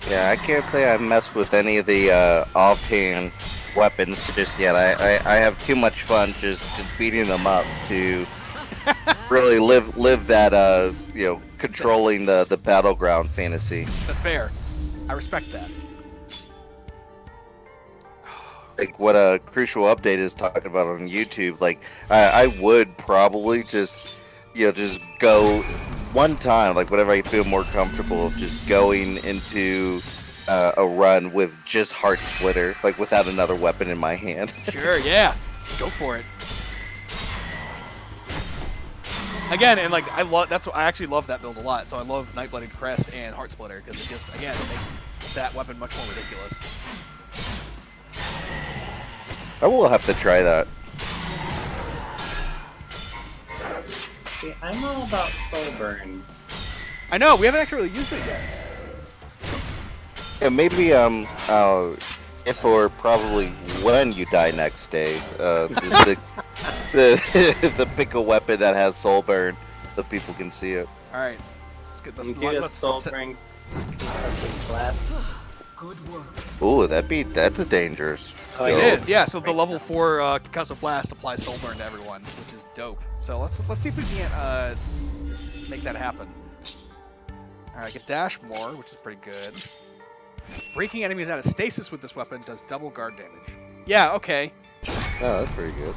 Yeah, I can't say I've messed with any of the offhand weapons just yet. I have too much fun just beating them up to really live that controlling the battleground fantasy. That's fair. I respect that. Like what a crucial update is talking about on YouTube. Like I would probably just go one time, like whenever I feel more comfortable of just going into a run with just Heart Splitter, like without another weapon in my hand. Sure, yeah. Let's go for it. Again, and like I actually love that build a lot. So I love Night-Blooded Crest and Heart Splitter because it just it makes that weapon much more ridiculous. I will have to try that. See, I'm all about Soulburn. I know, we haven't actually really used it yet. Yeah, maybe if or probably when you die next day, the pick a weapon that has soul burn so people can see it. All right, let's get this. You get a Soulburn Blast. Good work. Ooh, that's a dangerous. Oh, It yeah. is, yeah. So the level 4 Concussive Blast applies Soul Burn to everyone, which is dope. So let's see if we can make that happen. All right, get dash more, which is pretty good. Breaking enemies out of stasis with this weapon does double guard damage. Yeah, okay. Oh, that's pretty good.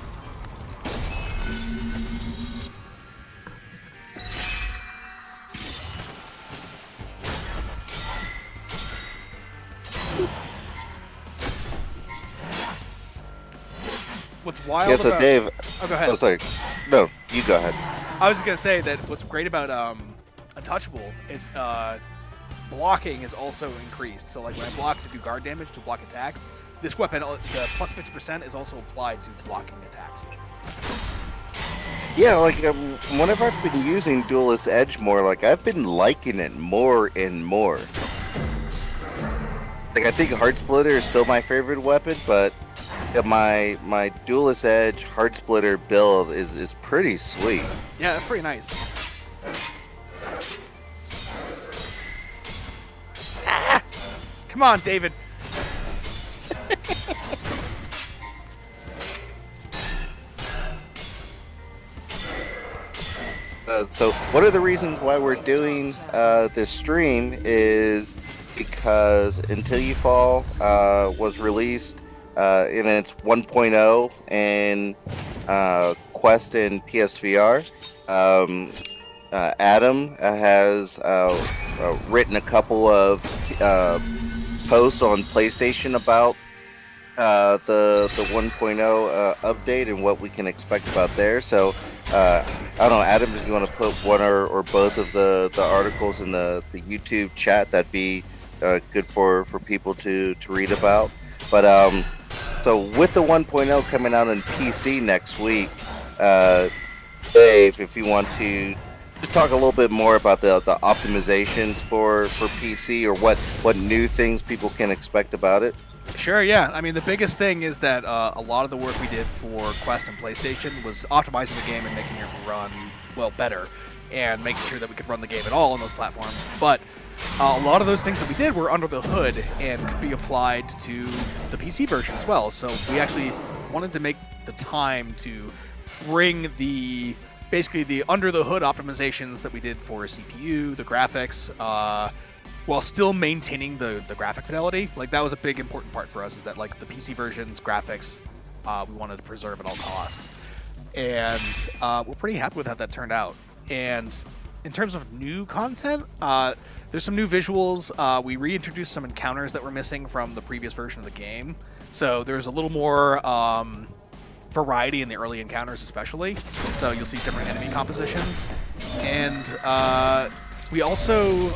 What's wild Yeah, so about... Dave. Oh, go ahead. Oh, sorry. No, you go ahead. I was just gonna say that what's great about Untouchable is blocking is also increased. So like when I block to do guard damage to block attacks, this weapon, the plus 50% is also applied to blocking attacks. Yeah, like whenever I've been using Duelist Edge more, like I've been liking it more and more. Like I think Heart Splitter is still my favorite weapon, but my Duelist Edge Heart Splitter build is pretty sweet. Yeah, that's pretty nice. Ah! Come on, David. So one of the reasons why we're doing this stream is because Until You Fall was released in its 1.0 and Quest and PSVR. Adam has written a couple of posts on PlayStation about the 1.0 update and what we can expect about there. So I don't know, Adam, if you want to put one or both of the articles in the YouTube chat, that'd be good for people to read about. But so with the 1.0 coming out on PC next week, Dave, if you want to just talk a little bit more about the optimizations for PC or what new things people can expect about it. Sure, yeah. I mean, the biggest thing is that a lot of the work we did for Quest and PlayStation was optimizing the game and making it run, well, better, and making sure that we could run the game at all on those platforms. But a lot of those things that we did were under the hood and could be applied to the PC version as well. So we actually wanted to make the time to bring the basically the under the hood optimizations that we did for CPU, the graphics, while still maintaining the graphic fidelity. Like that was a big important part for us, is that like the PC version's graphics we wanted to preserve at all costs. And we're pretty happy with how that turned out. And in terms of new content, there's some new visuals. We reintroduced some encounters that were missing from the previous version of the game. So there's a little more variety in the early encounters especially. So you'll see different enemy compositions. And we also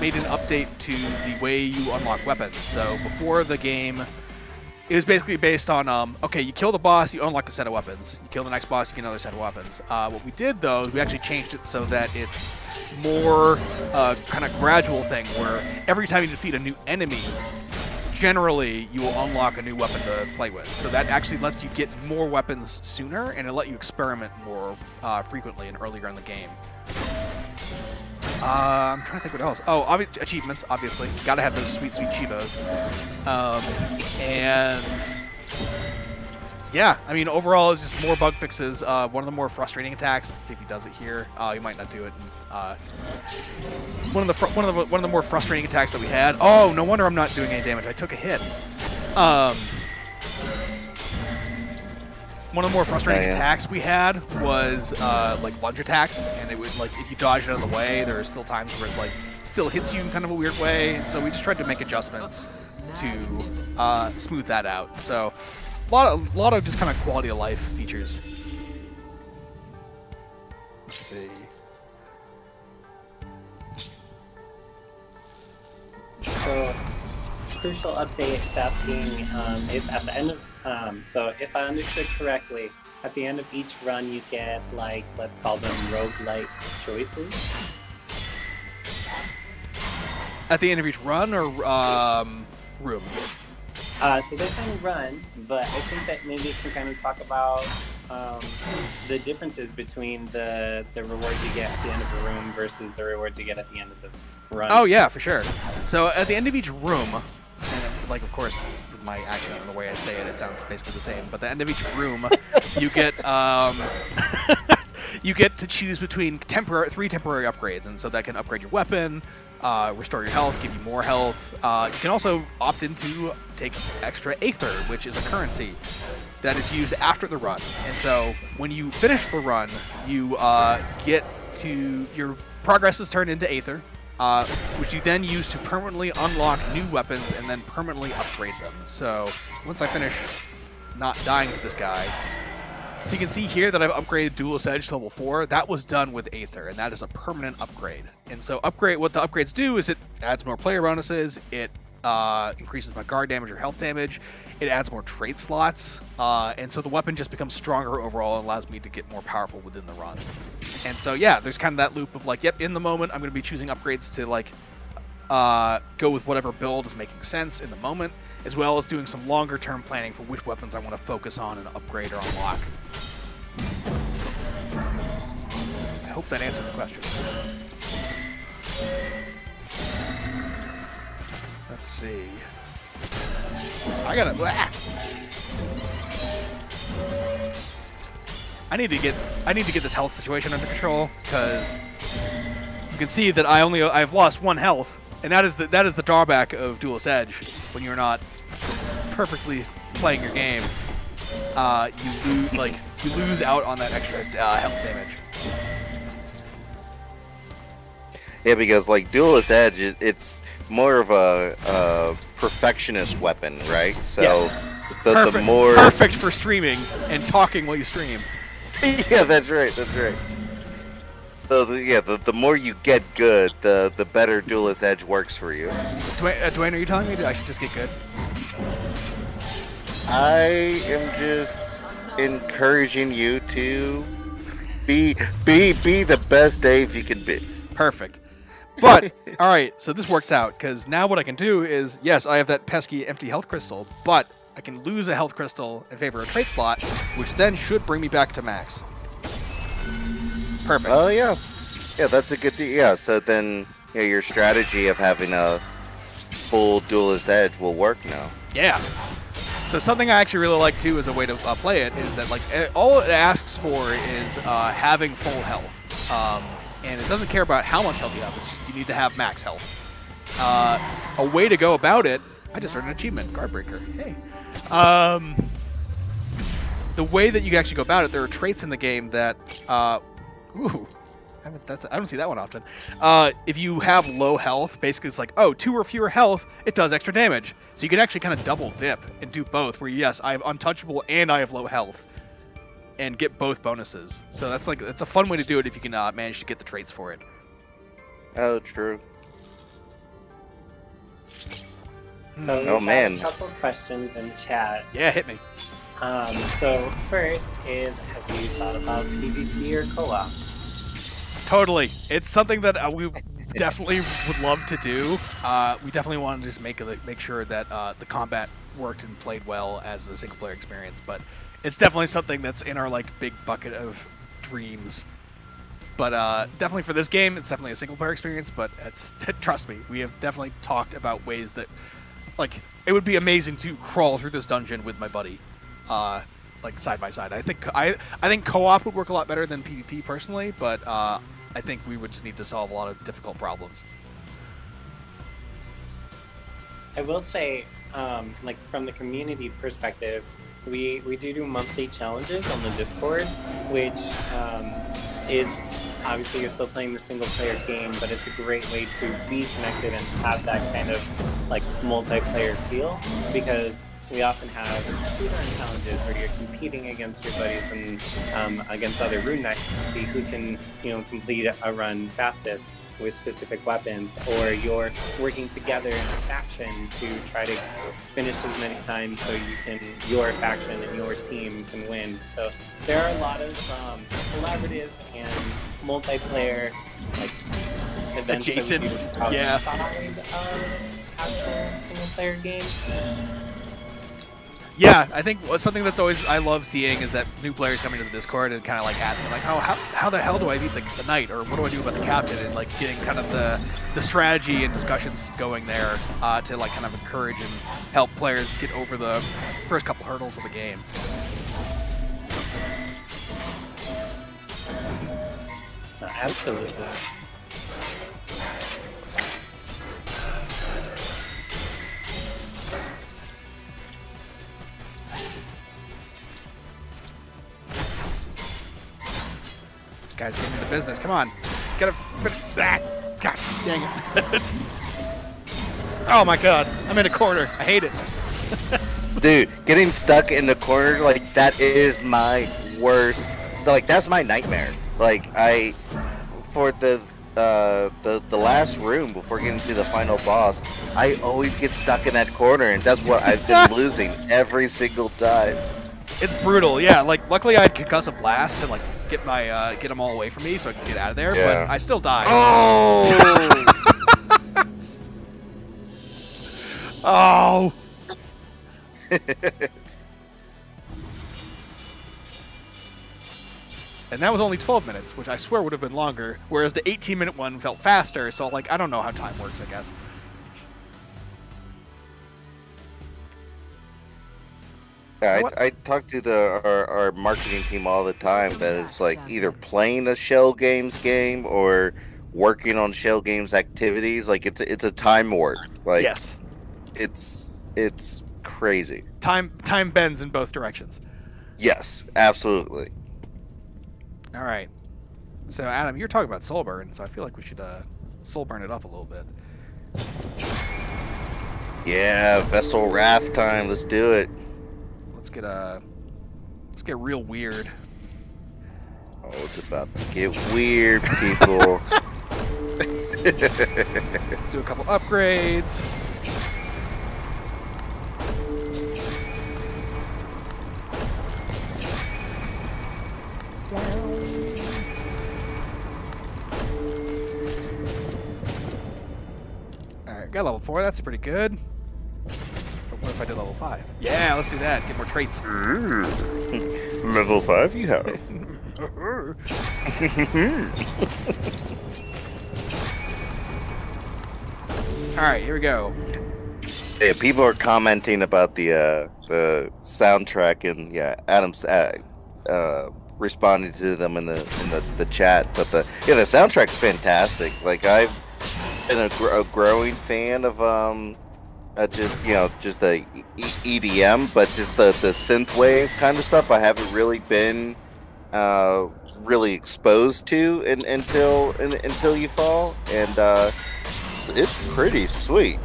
made an update to the way you unlock weapons. So before the game, it was basically based on, okay, you kill the boss, you unlock a set of weapons. You kill the next boss, you get another set of weapons. What we did, though, is we actually changed it so that it's more kind of gradual thing, where every time you defeat a new enemy, generally, you will unlock a new weapon to play with. So that actually lets you get more weapons sooner, and it'll let you experiment more frequently and earlier in the game. I'm trying to think what else. Oh, achievements, obviously. Gotta have those sweet, sweet Chivos. And yeah, I mean, overall, it's just more bug fixes. One of the more frustrating attacks. Let's see if he does it here. He might not do it. One of the more frustrating attacks that we had. Oh, no wonder I'm not doing any damage. I took a hit. One of the more frustrating attacks we had was like lunge attacks, and it would, like, if you dodge it out of the way, there are still times where it like still hits you in kind of a weird way, and so we just tried to make adjustments to smooth that out. So a lot of just kind of quality of life features. Let's see. So, crucial update is asking if at the end of so if I understood correctly, at the end of each run you get, like, let's call them roguelike choices. At the end of each run or room? So they're saying run, but I think that maybe you can kind of talk about the differences between the rewards you get at the end of the room versus the rewards you get at the end of the run. Oh yeah, for sure. So at the end of each room, and like, of course, with my accent and the way I say it, it sounds basically the same. But at the end of each room, you get you get to choose between three temporary upgrades, and so that can upgrade your weapon, restore your health, give you more health. You can also opt in to take extra Aether, which is a currency that is used after the run. And so when you finish the run, you get to, your progress is turned into Aether, which you then use to permanently unlock new weapons and then permanently upgrade them. So once I finish not dying to this guy, so you can see here that I've upgraded Duelist Edge to level 4. That was done with Aether, and that is a permanent upgrade. And so what the upgrades do is it adds more player bonuses, it increases my guard damage or health damage, it adds more trait slots, and so the weapon just becomes stronger overall and allows me to get more powerful within the run. And so yeah, there's kind of that loop of like, yep, in the moment I'm going to be choosing upgrades to like go with whatever build is making sense in the moment, as well as doing some longer term planning for which weapons I want to focus on and upgrade or unlock. I hope that answers the question. Let's see. I gotta. I need to get this health situation under control, because you can see that I've lost 1 health, and that is the drawback of Duelist Edge. When you're not perfectly playing your game, you lose out on that extra health damage. Yeah, because like Duelist Edge, it's more of a perfectionist weapon, right? So yes. the more perfect for streaming and talking while you stream. Yeah, that's right. That's right. So the more you get good, the better Duelist Edge works for you. Dwayne, are you telling me that I should just get good? I am just encouraging you to be the best Dave you can be. Perfect. But all right, so this works out, because now what I can do is, yes, I have that pesky empty health crystal, but I can lose a health crystal in favor of a trait slot, which then should bring me back to max. Perfect. Oh yeah, that's a good deal. Yeah, so then your strategy of having a full Duelist Edge will work now. Yeah. So something I actually really like too as a way to play it is that like all it asks for is having full health, and it doesn't care about how much health you have. It's just you need to have max health. A way to go about it. I just earned an achievement, Guardbreaker. Hey. The way that you can actually go about it, there are traits in the game that, ooh, I don't see that one often. If you have low health, basically it's like, oh, 2 or fewer health, it does extra damage. So you can actually kind of double dip and do both, where yes, I have untouchable and I have low health, and get both bonuses. So that's a fun way to do it if you can manage to get the traits for it. Oh, true. So we have a couple questions in chat. Yeah, hit me. So first is, have you thought about PvP or co-op? Totally. It's something that we definitely would love to do. We definitely want to just make sure that the combat worked and played well as a single player experience, but it's definitely something that's in our like big bucket of dreams. But definitely for this game, it's definitely a single player experience, but trust me, we have definitely talked about ways that like it would be amazing to crawl through this dungeon with my buddy. Like side by side. I think co-op would work a lot better than PvP personally, but I think we would just need to solve a lot of difficult problems. I will say, like from the community perspective, we do monthly challenges on the Discord, which is obviously you're still playing the single player game, but it's a great way to be connected and have that kind of like multiplayer feel, because we often have speedrun challenges where you're competing against your buddies and against other rune knights to see who can, complete a run fastest with specific weapons, or you're working together in a faction to try to finish as many times so your faction and your team can win. So there are a lot of collaborative and multiplayer like events adjacent, that we do outside yeah. of actual single player games. Yeah, I think something that's always I love seeing is that new players coming to the Discord and kind of like asking like, oh, how the hell do I beat the knight, or what do I do about the captain, and like getting kind of the strategy and discussions going there to like kind of encourage and help players get over the first couple hurdles of the game. Absolutely. Guys, get into business. Come on. Gotta finish that. God dang it. Oh my god. I'm in a corner. I hate it. Dude, getting stuck in the corner, like, that is my worst. Like, that's my nightmare. Like, for the last room before getting to the final boss, I always get stuck in that corner, and that's what I've been losing every single time. It's brutal, yeah. Like, luckily I had Concussive Blast to, like, get them all away from me so I can get out of there, Yeah. but I still die. Oh! Oh! And that was only 12 minutes, which I swear would have been longer, whereas the 18-minute one felt faster, so, like, I don't know how time works, I guess. Yeah, I talk to our marketing team all the time that it's like either playing a Shell Games game or working on Shell Games activities. Like it's a time warp. Like Yes. It's crazy. Time bends in both directions. Yes, absolutely. All right. So Adam, you're talking about soul burn, so I feel like we should soul burn it up a little bit. Yeah, Vessel Wrath time. Let's do it. Let's get real weird. Oh, it's about to get weird, people. Let's do a couple upgrades. Alright, got level 4, that's pretty good. But what if I did level 5? Yeah, let's do that, get more traits. Level 5 you have. Alright, here we go. Yeah, people are commenting about the the soundtrack, and yeah, Adam's responding to them in the chat. But the soundtrack's fantastic. Like, I've been a growing fan of just the EDM, but just the synthwave kind of stuff I haven't really been really exposed to until you fall, and it's pretty sweet.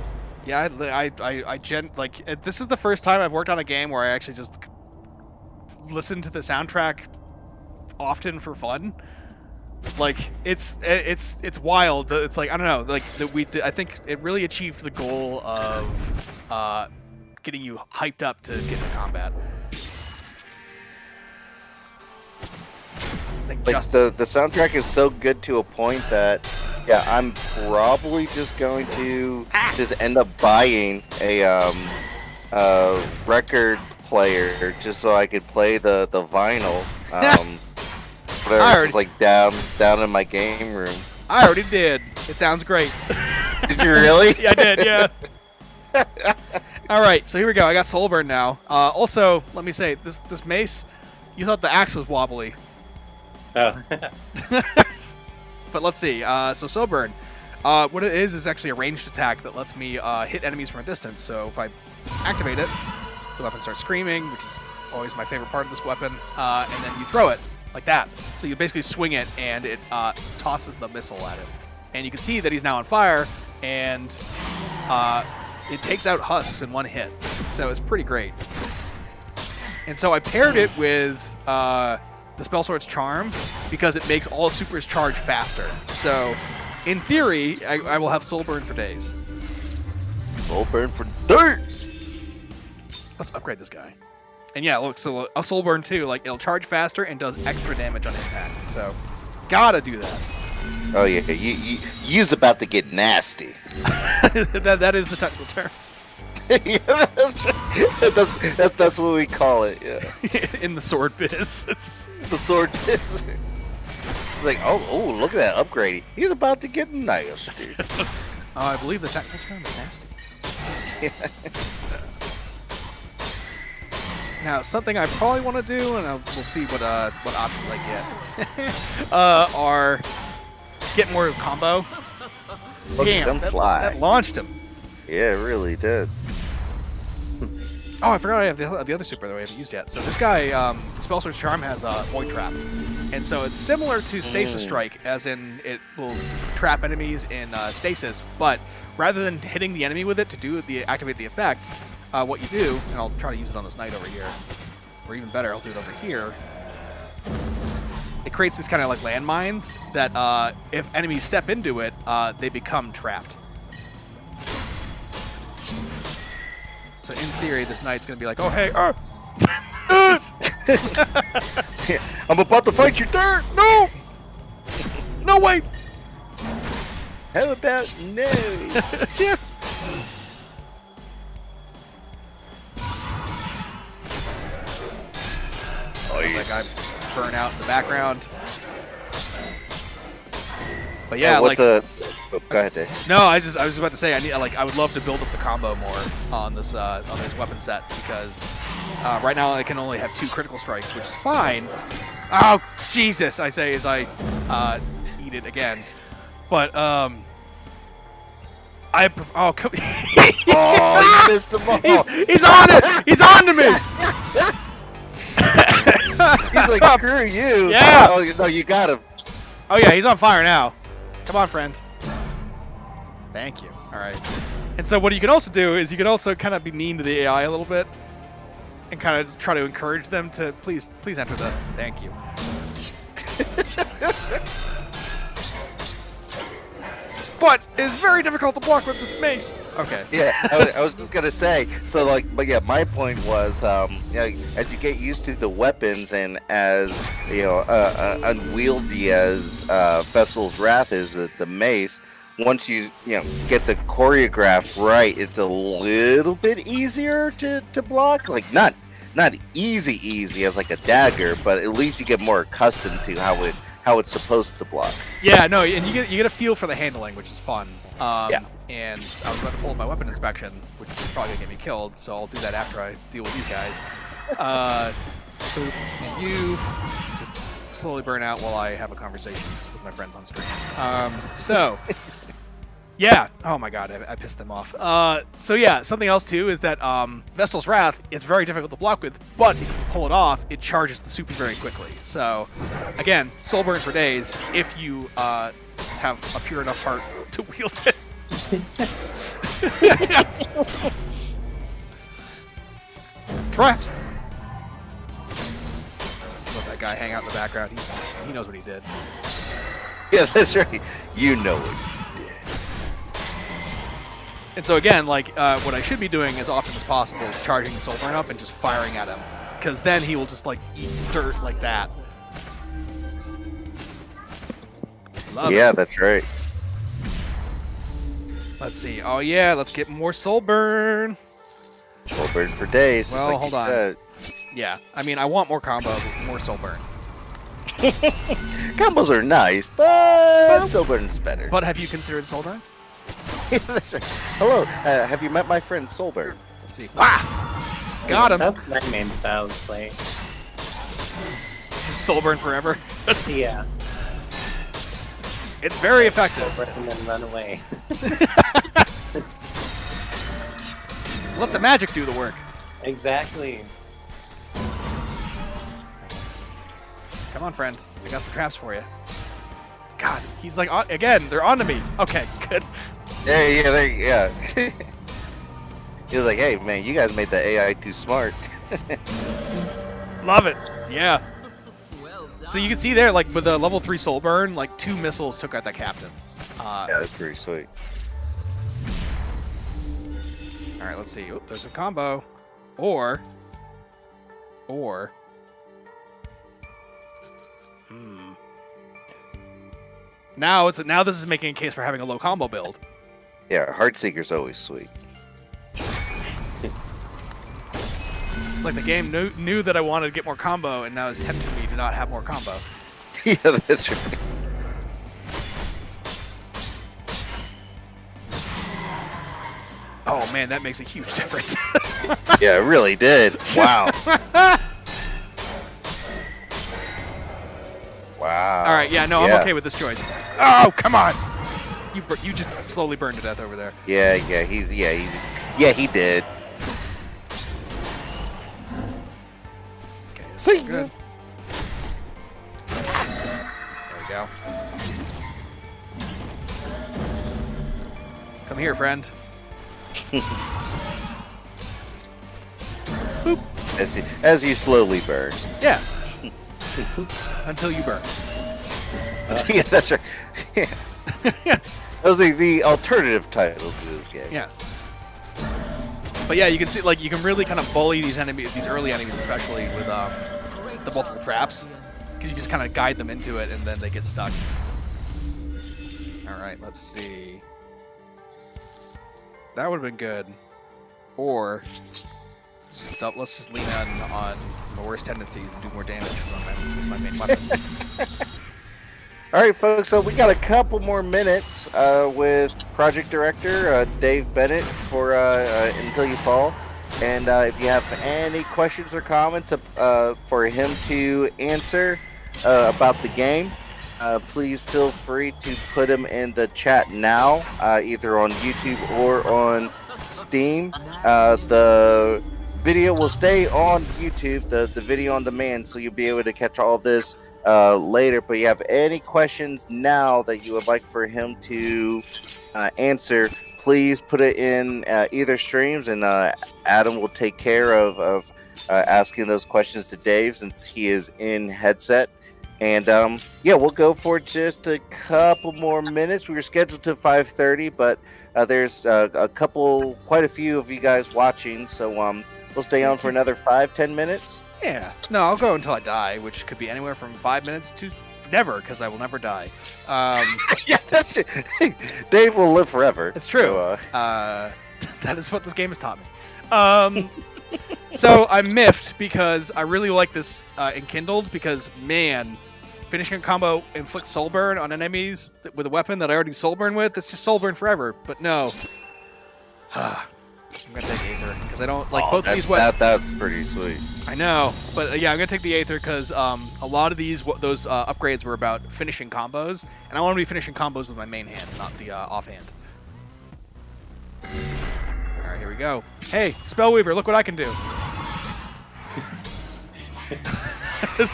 Yeah, this is the first time I've worked on a game where I actually just listen to the soundtrack often for fun. Like, it's wild. It's like, I don't know, like I think it really achieved the goal of getting you hyped up to get into combat. Like, the soundtrack is so good to a point that, yeah, I'm probably just going to just end up buying a record player just so I could play the vinyl. Just like down in my game room. I already did. It sounds great. Did you really? Yeah, I did. Yeah. All right, so here we go. I got Soulburn now. Also, let me say this mace. You thought the axe was wobbly. Oh. But let's see. So Soulburn, what it is actually a ranged attack that lets me hit enemies from a distance. So if I activate it, the weapon starts screaming, which is always my favorite part of this weapon. And then you throw it like that. So you basically swing it, and it tosses the missile at it. And you can see that he's now on fire, and it takes out husks in one hit. So it's pretty great. And so I paired it with the Spell Sword's Charm because it makes all supers charge faster. So, in theory, I will have Soulburn for days. Soulburn for days! Let's upgrade this guy. And yeah, look, so a Soulburn too, like, it'll charge faster and does extra damage on impact. So, gotta do that. Oh yeah, you's about to get nasty. that is the technical term. Yeah, that's what we call it. Yeah. In the sword biz, it's the sword biz. It's like, oh, look at that upgrade. He's about to get nasty. I believe the technical term is nasty. Now, something I probably want to do, and we'll see what options I get, are get more combo. Damn, that launched him. Yeah, it really did. Oh, I forgot I have the other super that we haven't used yet. So this guy, Spell Sword's Charm has a Void Trap. And so it's similar to Stasis Strike, as in it will trap enemies in stasis, but rather than hitting the enemy with it to activate the effect, what you do, and I'll try to use it on this knight over here, or even better, I'll do it over here. It creates these kind of like landmines that if enemies step into it, they become trapped. So in theory, this knight's gonna be like, oh hey, I'm about to fight you, dirt. No, no wait. How about no? Yeah. Like I burn out in the background. But yeah, go ahead, Dave. No, I was about to say I would love to build up the combo more on this weapon set because right now I can only have 2 critical strikes, which is fine. Oh Jesus! I say as I eat it again, but oh come. Oh, you missed the ball. He's on it. He's on to me. He's like, screw you. Yeah. Oh no, you got him. Oh yeah, he's on fire now. Come on, friend. Thank you. All right. And so what you can also do is you can also kind of be mean to the AI a little bit and kind of try to encourage them to please enter the thank you. But it's very difficult to block with this mace. Okay. Yeah, I was gonna say. So but yeah, my point was, as you get used to the weapons and as unwieldy as Festival's Wrath is, the mace. Once you get the choreograph right, it's a little bit easier to block. Like not easy as like a dagger, but at least you get more accustomed to how how it's supposed to block. Yeah, no, and you get a feel for the handling, which is fun. Yeah. And I was about to pull up my weapon inspection, which is probably gonna get me killed, so I'll do that after I deal with these guys. And you just slowly burn out while I have a conversation with my friends on stream. So, yeah. Oh my god, I pissed them off. So yeah, something else too is that Vestal's Wrath is very difficult to block with, but if you pull it off, it charges the super very quickly. So, again, soul burn for days if you have a pure enough heart to wield it. Yes. Traps. Just let that guy hang out in the background. He knows what he did. Yeah, that's right. You know it. And so again, like what I should be doing as often as possible is charging the soul burn up and just firing at him, because then he will just like eat dirt like that. Love Yeah, it. that's right. Let's see. Oh yeah, let's get more soul burn. Soul burn for days. Well, like hold you on. said. Yeah, I mean I want more combo, but more soul burn. Combos are nice, but soul burn's better. But have you considered soul burn? Yeah, that's right. Hello, have you met my friend Soulburn? Let's see. Wah! Got him. That's my main style of play. Just soul burn forever. That's- Yeah. It's very effective. Over and then run away. Let the magic do the work. Exactly. Come on, friend. We got some traps for you. God, he's like, again, they're onto me. Okay, good. Yeah. He was like, hey, man, you guys made the AI too smart. Love it. Yeah. Well done. So you can see there, like, with the level 3 soul burn, like, 2 missiles took out that captain. Yeah, that's pretty sweet. Alright, let's see. Oop, there's a combo. Or... Now this is making a case for having a low combo build. Yeah, Heartseeker's always sweet. It's like the game knew that I wanted to get more combo, and now is tempting me to not have more combo. Yeah, that's right. Oh man, that makes a huge difference. Yeah, it really did. Wow. Wow. All right, yeah, no, I'm Yeah. okay with this choice. Oh, come on! You just slowly burned to death over there. Yeah, he did. Okay, this See is ya. good. There we go. Come here, friend. Boop. As you slowly burn. Yeah. Until you burn. Yeah, that's right. Yeah. Yes. That was the alternative title to this game. Yes. But yeah, you can see, like, you can really kind of bully these enemies, these early enemies, especially with the multiple traps, because you just kind of guide them into it, and then they get stuck. All right, let's see. That would have been good. Or let's just lean on my worst tendencies and do more damage with my main weapon. All right, folks. So we got a couple more minutes with Project Director Dave Bennett for Until You Fall, and if you have any questions or comments for him to answer about the game, please feel free to put them in the chat now, either on YouTube or on Steam. The video will stay on YouTube, the video on demand, so you'll be able to catch all this later. But you have any questions now that you would like for him to answer, please put it in either streams, and Adam will take care of asking those questions to Dave, since he is in headset. And yeah, we'll go for just a couple more minutes. We were scheduled to 5:30, but there's quite a few of you guys watching, so we'll stay on for another 5-10 minutes. Yeah. No, I'll go until I die, which could be anywhere from 5 minutes to never, because I will never die. Yeah, that's true. Dave will live forever. It's true. So, That is what this game has taught me. So I'm miffed because I really like this Enkindled, because man, finishing a combo inflicts soul burn on enemies with a weapon that I already soul burn with, it's just soul burn forever. But no. I'm gonna take Aether because I don't like both of these weapons. That's pretty sweet. I know, but yeah, I'm gonna take the Aether because a lot of those upgrades were about finishing combos, and I want to be finishing combos with my main hand, not the offhand. All right, here we go. Hey, Spellweaver, look what I can do.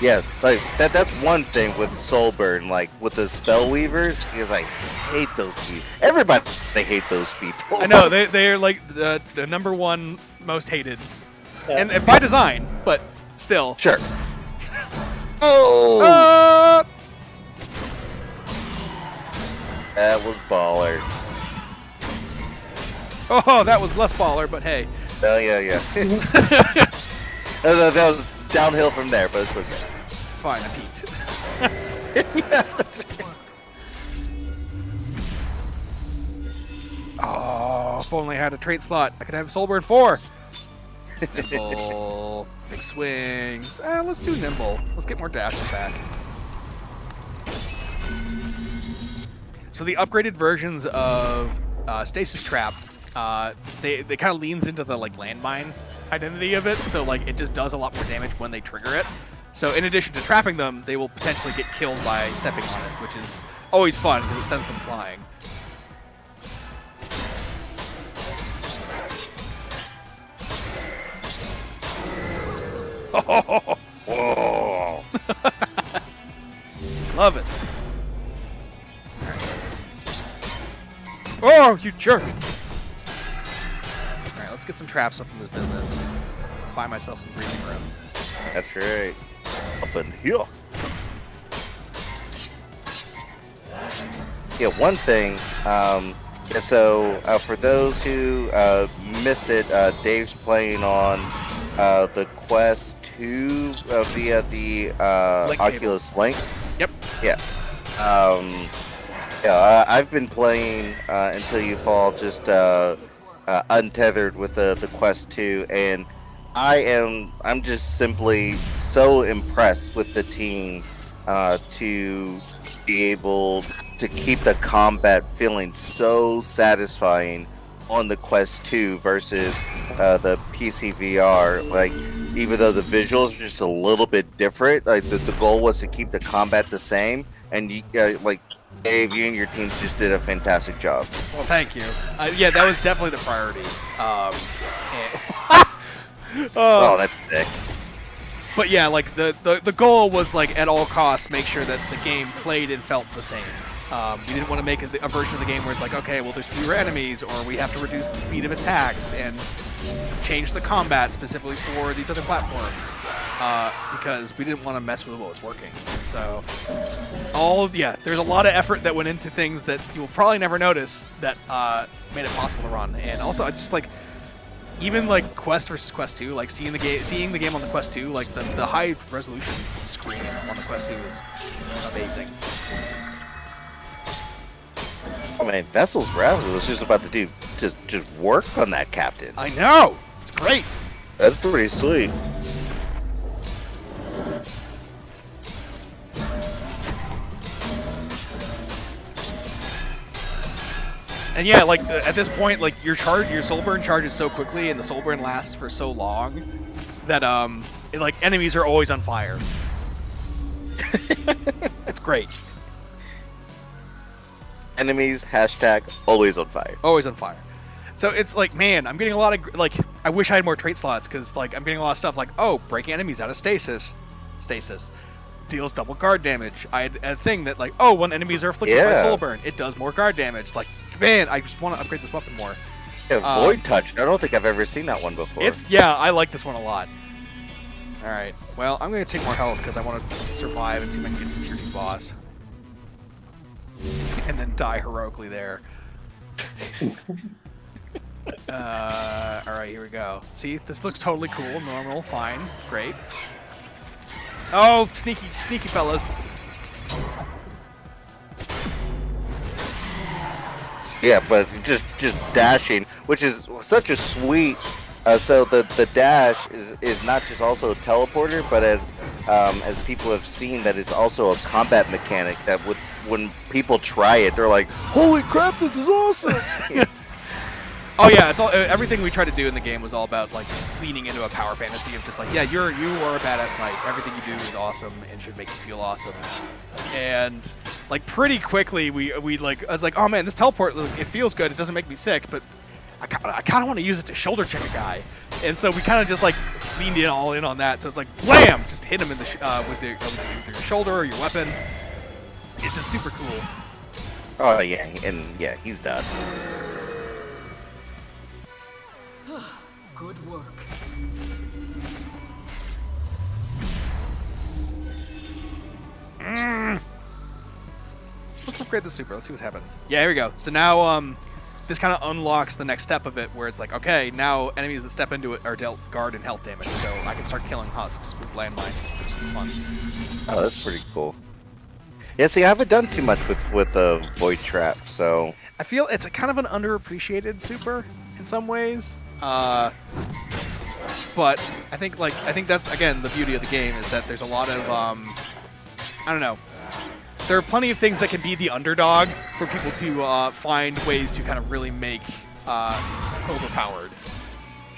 Yeah, like that's one thing with Soulburn, like with the Spellweavers, because I hate those people. Everybody, they hate those people. I know, they're like the number one most hated. Yeah. And by design, but still. Sure. Oh! That was baller. Oh, that was less baller, but hey. Oh, yeah. That was downhill from there, but it's okay. It's fine, I peaked. Yeah, that's right. Oh, if only I had a trait slot, I could have Soulburn 4. Nimble, big swings. Let's do Nimble. Let's get more dashes back. So the upgraded versions of Stasis Trap, they kind of leans into the like landmine identity of it, so like it just does a lot more damage when they trigger it. So in addition to trapping them, they will potentially get killed by stepping on it, which is always fun because it sends them flying. Whoa. Love it. Oh, you jerk! Alright, let's get some traps up in this business. Buy myself some breathing room. That's right. Up in here. Yeah, one thing. So for those who missed it, Dave's playing on the Quest 2 via the Oculus Link. Yep. Yeah. Yeah, I've been playing Until You Fall, just untethered with the Quest 2, and I'm just simply so impressed with the team to be able to keep the combat feeling so satisfying on the Quest 2 versus the Pcvr. Like, even though the visuals are just a little bit different, like the goal was to keep the combat the same, and you, like Dave, you and your team just did a fantastic job. Well, thank you. Yeah, that was definitely the priority. Oh, that's sick. But yeah, like the goal was like at all costs make sure that the game played and felt the same. We didn't want to make a version of the game where it's like, okay, well, there's fewer enemies, or we have to reduce the speed of attacks and change the combat specifically for these other platforms, because we didn't want to mess with what was working. So, there's a lot of effort that went into things that you will probably never notice that made it possible to run. And also, I just like, even like Quest versus Quest 2, like seeing the game on the Quest 2, like the high resolution screen on the Quest 2 is amazing. Oh man, Vessel's Ravel was just about to do just work on that captain. I know! It's great! That's pretty sweet. And yeah, like at this point, like your soul burn charges so quickly, and the soul burn lasts for so long that like enemies are always on fire. It's great. Enemies, hashtag, always on fire. Always on fire. So it's like, man, I'm getting a lot of, like, I wish I had more trait slots, because, like, I'm getting a lot of stuff like, oh, breaking enemies out of stasis. Stasis. Deals double guard damage. I had a thing that, like, oh, when enemies are afflicted by soul burn, it does more guard damage. Like, man, I just want to upgrade this weapon more. Yeah, Void Touch. I don't think I've ever seen that one before. Yeah, I like this one a lot. Alright, well, I'm going to take more health, because I want to survive and see if I can get to the tier 2 boss. And then die heroically there. Alright, here we go. See, this looks totally cool. Normal, fine, great. Oh, sneaky fellas. Yeah, but just dashing, which is such a sweet. So the dash is not just also a teleporter, but as as people have seen, that it's also a combat mechanic that when people try it, they're like, "Holy crap, this is awesome!" Oh yeah, it's all everything we tried to do in the game was all about like leaning into a power fantasy of just like, yeah, you are a badass knight. Everything you do is awesome and should make you feel awesome. And like pretty quickly, we like I was like, oh man, this teleport, it feels good. It doesn't make me sick, but I kind of want to use it to shoulder check a guy. And so we kind of just like leaned all in on that. So it's like, blam, just hit him in the with your shoulder or your weapon. It's just super cool. Oh yeah, and yeah, he's done. Good work. Let's upgrade the super. Let's see what happens. Yeah, here we go. So now, this kind of unlocks the next step of it, where it's like, okay, now enemies that step into it are dealt guard and health damage. So I can start killing husks with landmines, which is fun. Oh, that's pretty cool. Yeah, see, I haven't done too much with the Void Trap, so I feel it's a kind of an underappreciated super in some ways. But I think that's again the beauty of the game is that there's a lot of I don't know. There are plenty of things that can be the underdog for people to find ways to kind of really make overpowered.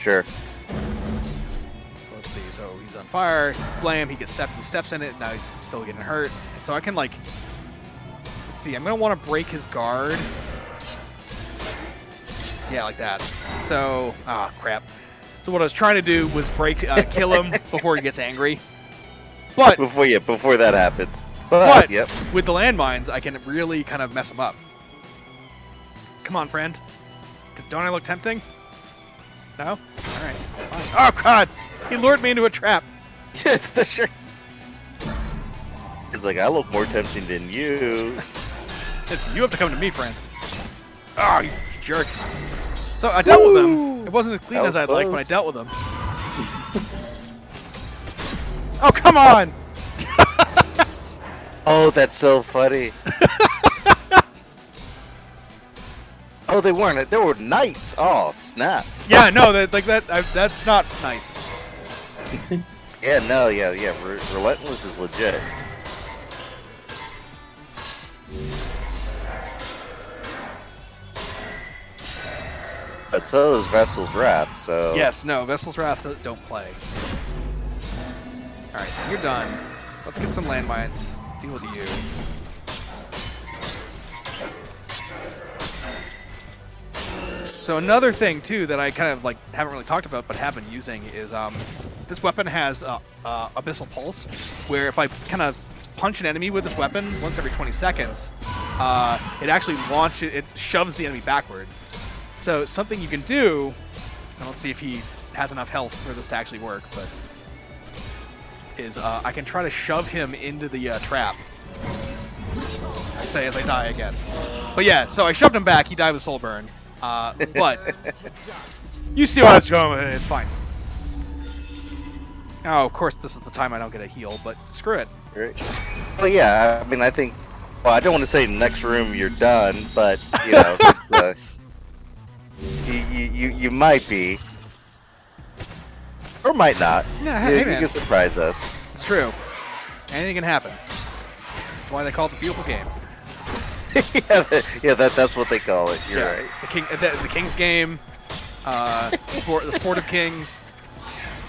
sure. So let's see. So he's on fire. Blam. He steps in it. Now he's still getting hurt. And so I can like. Let's see. I'm gonna want to break his guard. Yeah, like that. So, crap. So what I was trying to do was kill him before he gets angry. But before that happens. But yep. with the landmines, I can really kind of mess him up. Come on, friend. Don't I look tempting? No? All right. Fine. Oh God! He lured me into a trap. Sure. He's like, I look more tempting than you. You have to come to me, friend. Oh, you jerk. So I dealt with him. It wasn't as clean as I'd like, but I dealt with him. Oh, come on! Oh, that's so funny. Oh, they weren't. They were knights. Oh, snap. Yeah, no, that's not nice. Yeah, no, yeah. Relentless is legit. But so is Vessel's Wrath, so... Yes, no, Vessel's Wrath don't play. Alright, so you're done. Let's get some landmines. Deal with you. So another thing, too, that I kind of like haven't really talked about but have been using is this weapon has Abyssal Pulse, where if I kind of punch an enemy with this weapon once every 20 seconds, it actually it shoves the enemy backward. So something you can do, and let's see if he has enough health for this to actually work, but is I can try to shove him into the trap. I say as I die again. But yeah, so I shoved him back, he died with soul burn. But you see where I was going with it, it's fine. Oh, of course this is the time I don't get a heal, but screw it. Right. Well, yeah, I mean, I think, well, I don't want to say next room you're done, but, you know, you might be, or might not. Yeah, hey, you man. can surprise us. It's true. Anything can happen. That's why they call it the beautiful game. That's what they call it. You're right. The King's game, the sport of kings.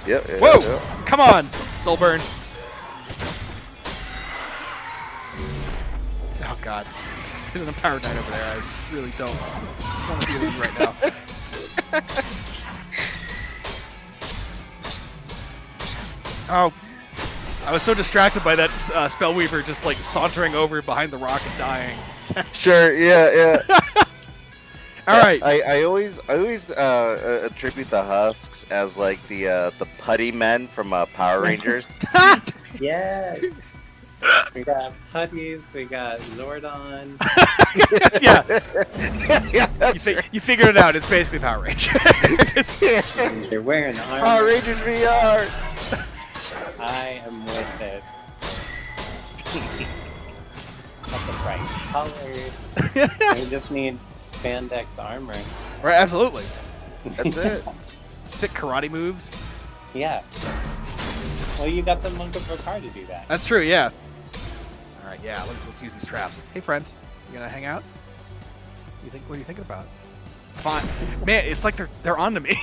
Yep. Whoa! Yep. Come on, Soulburn. Oh God, there's an empowered knight over there. I just really don't want to deal with you right now. Oh, I was so distracted by that Spellweaver just like sauntering over behind the rock and dying. Sure. Yeah. All right. I always attribute the husks as like the putty men from Power Rangers. Yes. We got putties. We got Zordon. Yeah. You figured it out. It's basically Power Rangers. They're wearing armor. Power Rangers VR. I am with it. Got the bright colors. We just need spandex armor. Right, absolutely. That's it. Sick karate moves. Yeah. Well, you got the monk of Rokar to do that. That's true, yeah. All right, yeah. Let's use these traps. Hey, friend, you gonna hang out? What are you thinking about? Fine, man. It's like they're onto me.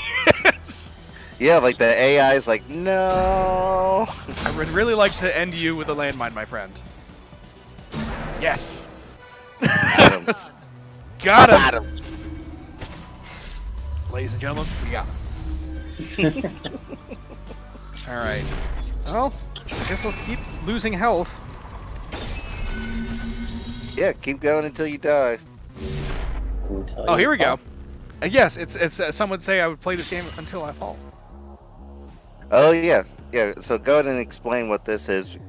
Yeah, like the AI is like, no. I would really like to end you with a landmine, my friend. Yes. Got him. Got him. Ladies and gentlemen, we got him. All right. Well, I guess let's keep losing health. Yeah, keep going until you die. Oh, here we go. Yes, it's some would say I would play this game until I fall. Oh yeah. So go ahead and explain what this is.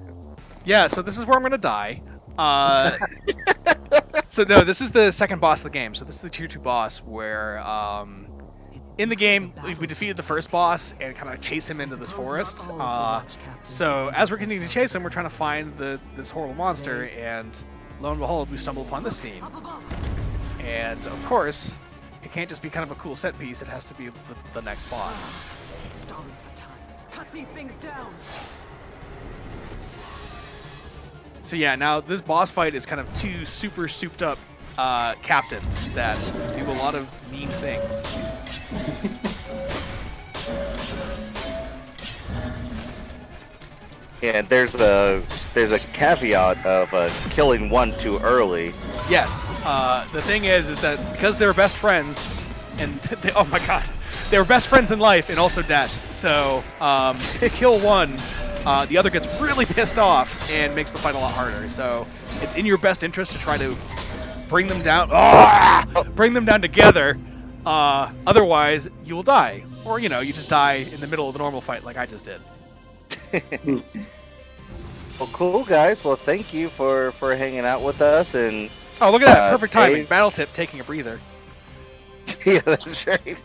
Yeah, so this is where I'm gonna die. So no, this is the second boss of the game. So this is the tier 2 boss where in the game we defeated the first boss and kind of chase him into this forest. So as we're continuing to chase him, we're trying to find this horrible monster, and lo and behold, we stumble upon this scene. And of course, it can't just be kind of a cool set piece. It has to be the next boss. Stalling for time. Cut these things down. So yeah, now this boss fight is kind of two super souped up captains that do a lot of mean things. And there's a caveat of killing one too early. Yes. The thing is that because they're best friends, and oh my god, they were best friends in life and also death. So if you kill one, the other gets really pissed off and makes the fight a lot harder. So it's in your best interest to try to bring them down. Bring them down together. Otherwise, you will die, or you just die in the middle of the normal fight, like I just did. Well, cool guys. Well, thank you for hanging out with us. And Oh, look at that! Perfect timing. Dave? Battle tip, taking a breather. yeah, that's right.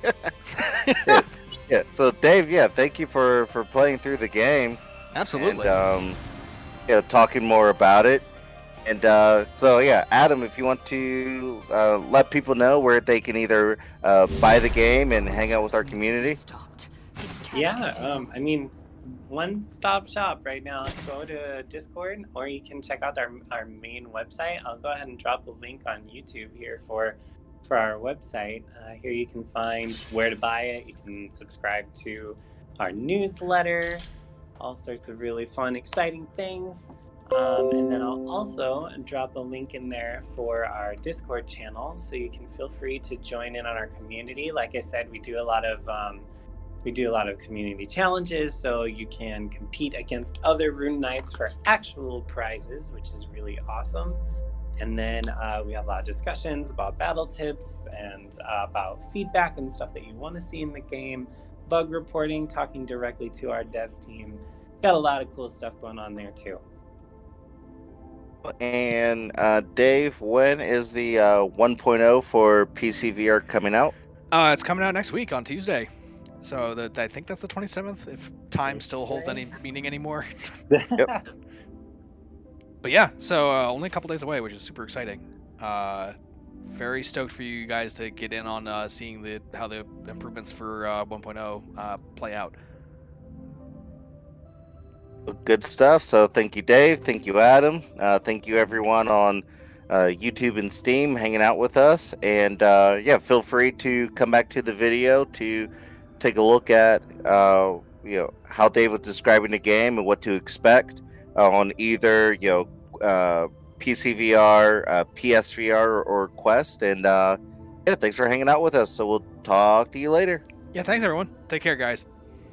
Yeah. So Dave, thank you for playing through the game. Absolutely. And talking more about it. And so Adam, if you want to let people know where they can either buy the game and hang out with our community. Yeah, I mean, one-stop shop right now. Go to Discord, or you can check out our main website. I'll go ahead and drop a link on YouTube here for our website. Here you can find where to buy it. You can subscribe to our newsletter, all sorts of really fun, exciting things. And then I'll also drop a link in there for our Discord channel, so you can feel free to join in on our community. Like I said, we do a lot of community challenges, so you can compete against other Rune Knights for actual prizes, which is really awesome. And then we have a lot of discussions about battle tips and about feedback and stuff that you want to see in the game, bug reporting, talking directly to our dev team. Got a lot of cool stuff going on there too. And Dave, when is the 1.0 for Pcvr coming out? It's coming out next week on Tuesday. So I think that's the 27th, if time still holds any meaning anymore. Yep. But yeah, so only a couple days away, which is super exciting. Very stoked for you guys to get in on seeing how the improvements for 1.0 play out. Good stuff. So thank you, Dave. Thank you, Adam. Thank you, everyone on YouTube and Steam hanging out with us. And feel free to come back to the video to take a look at how Dave was describing the game and what to expect on either PCVR, PSVR, or Quest. And thanks for hanging out with us. So we'll talk to you later. Yeah, thanks everyone. Take care, guys.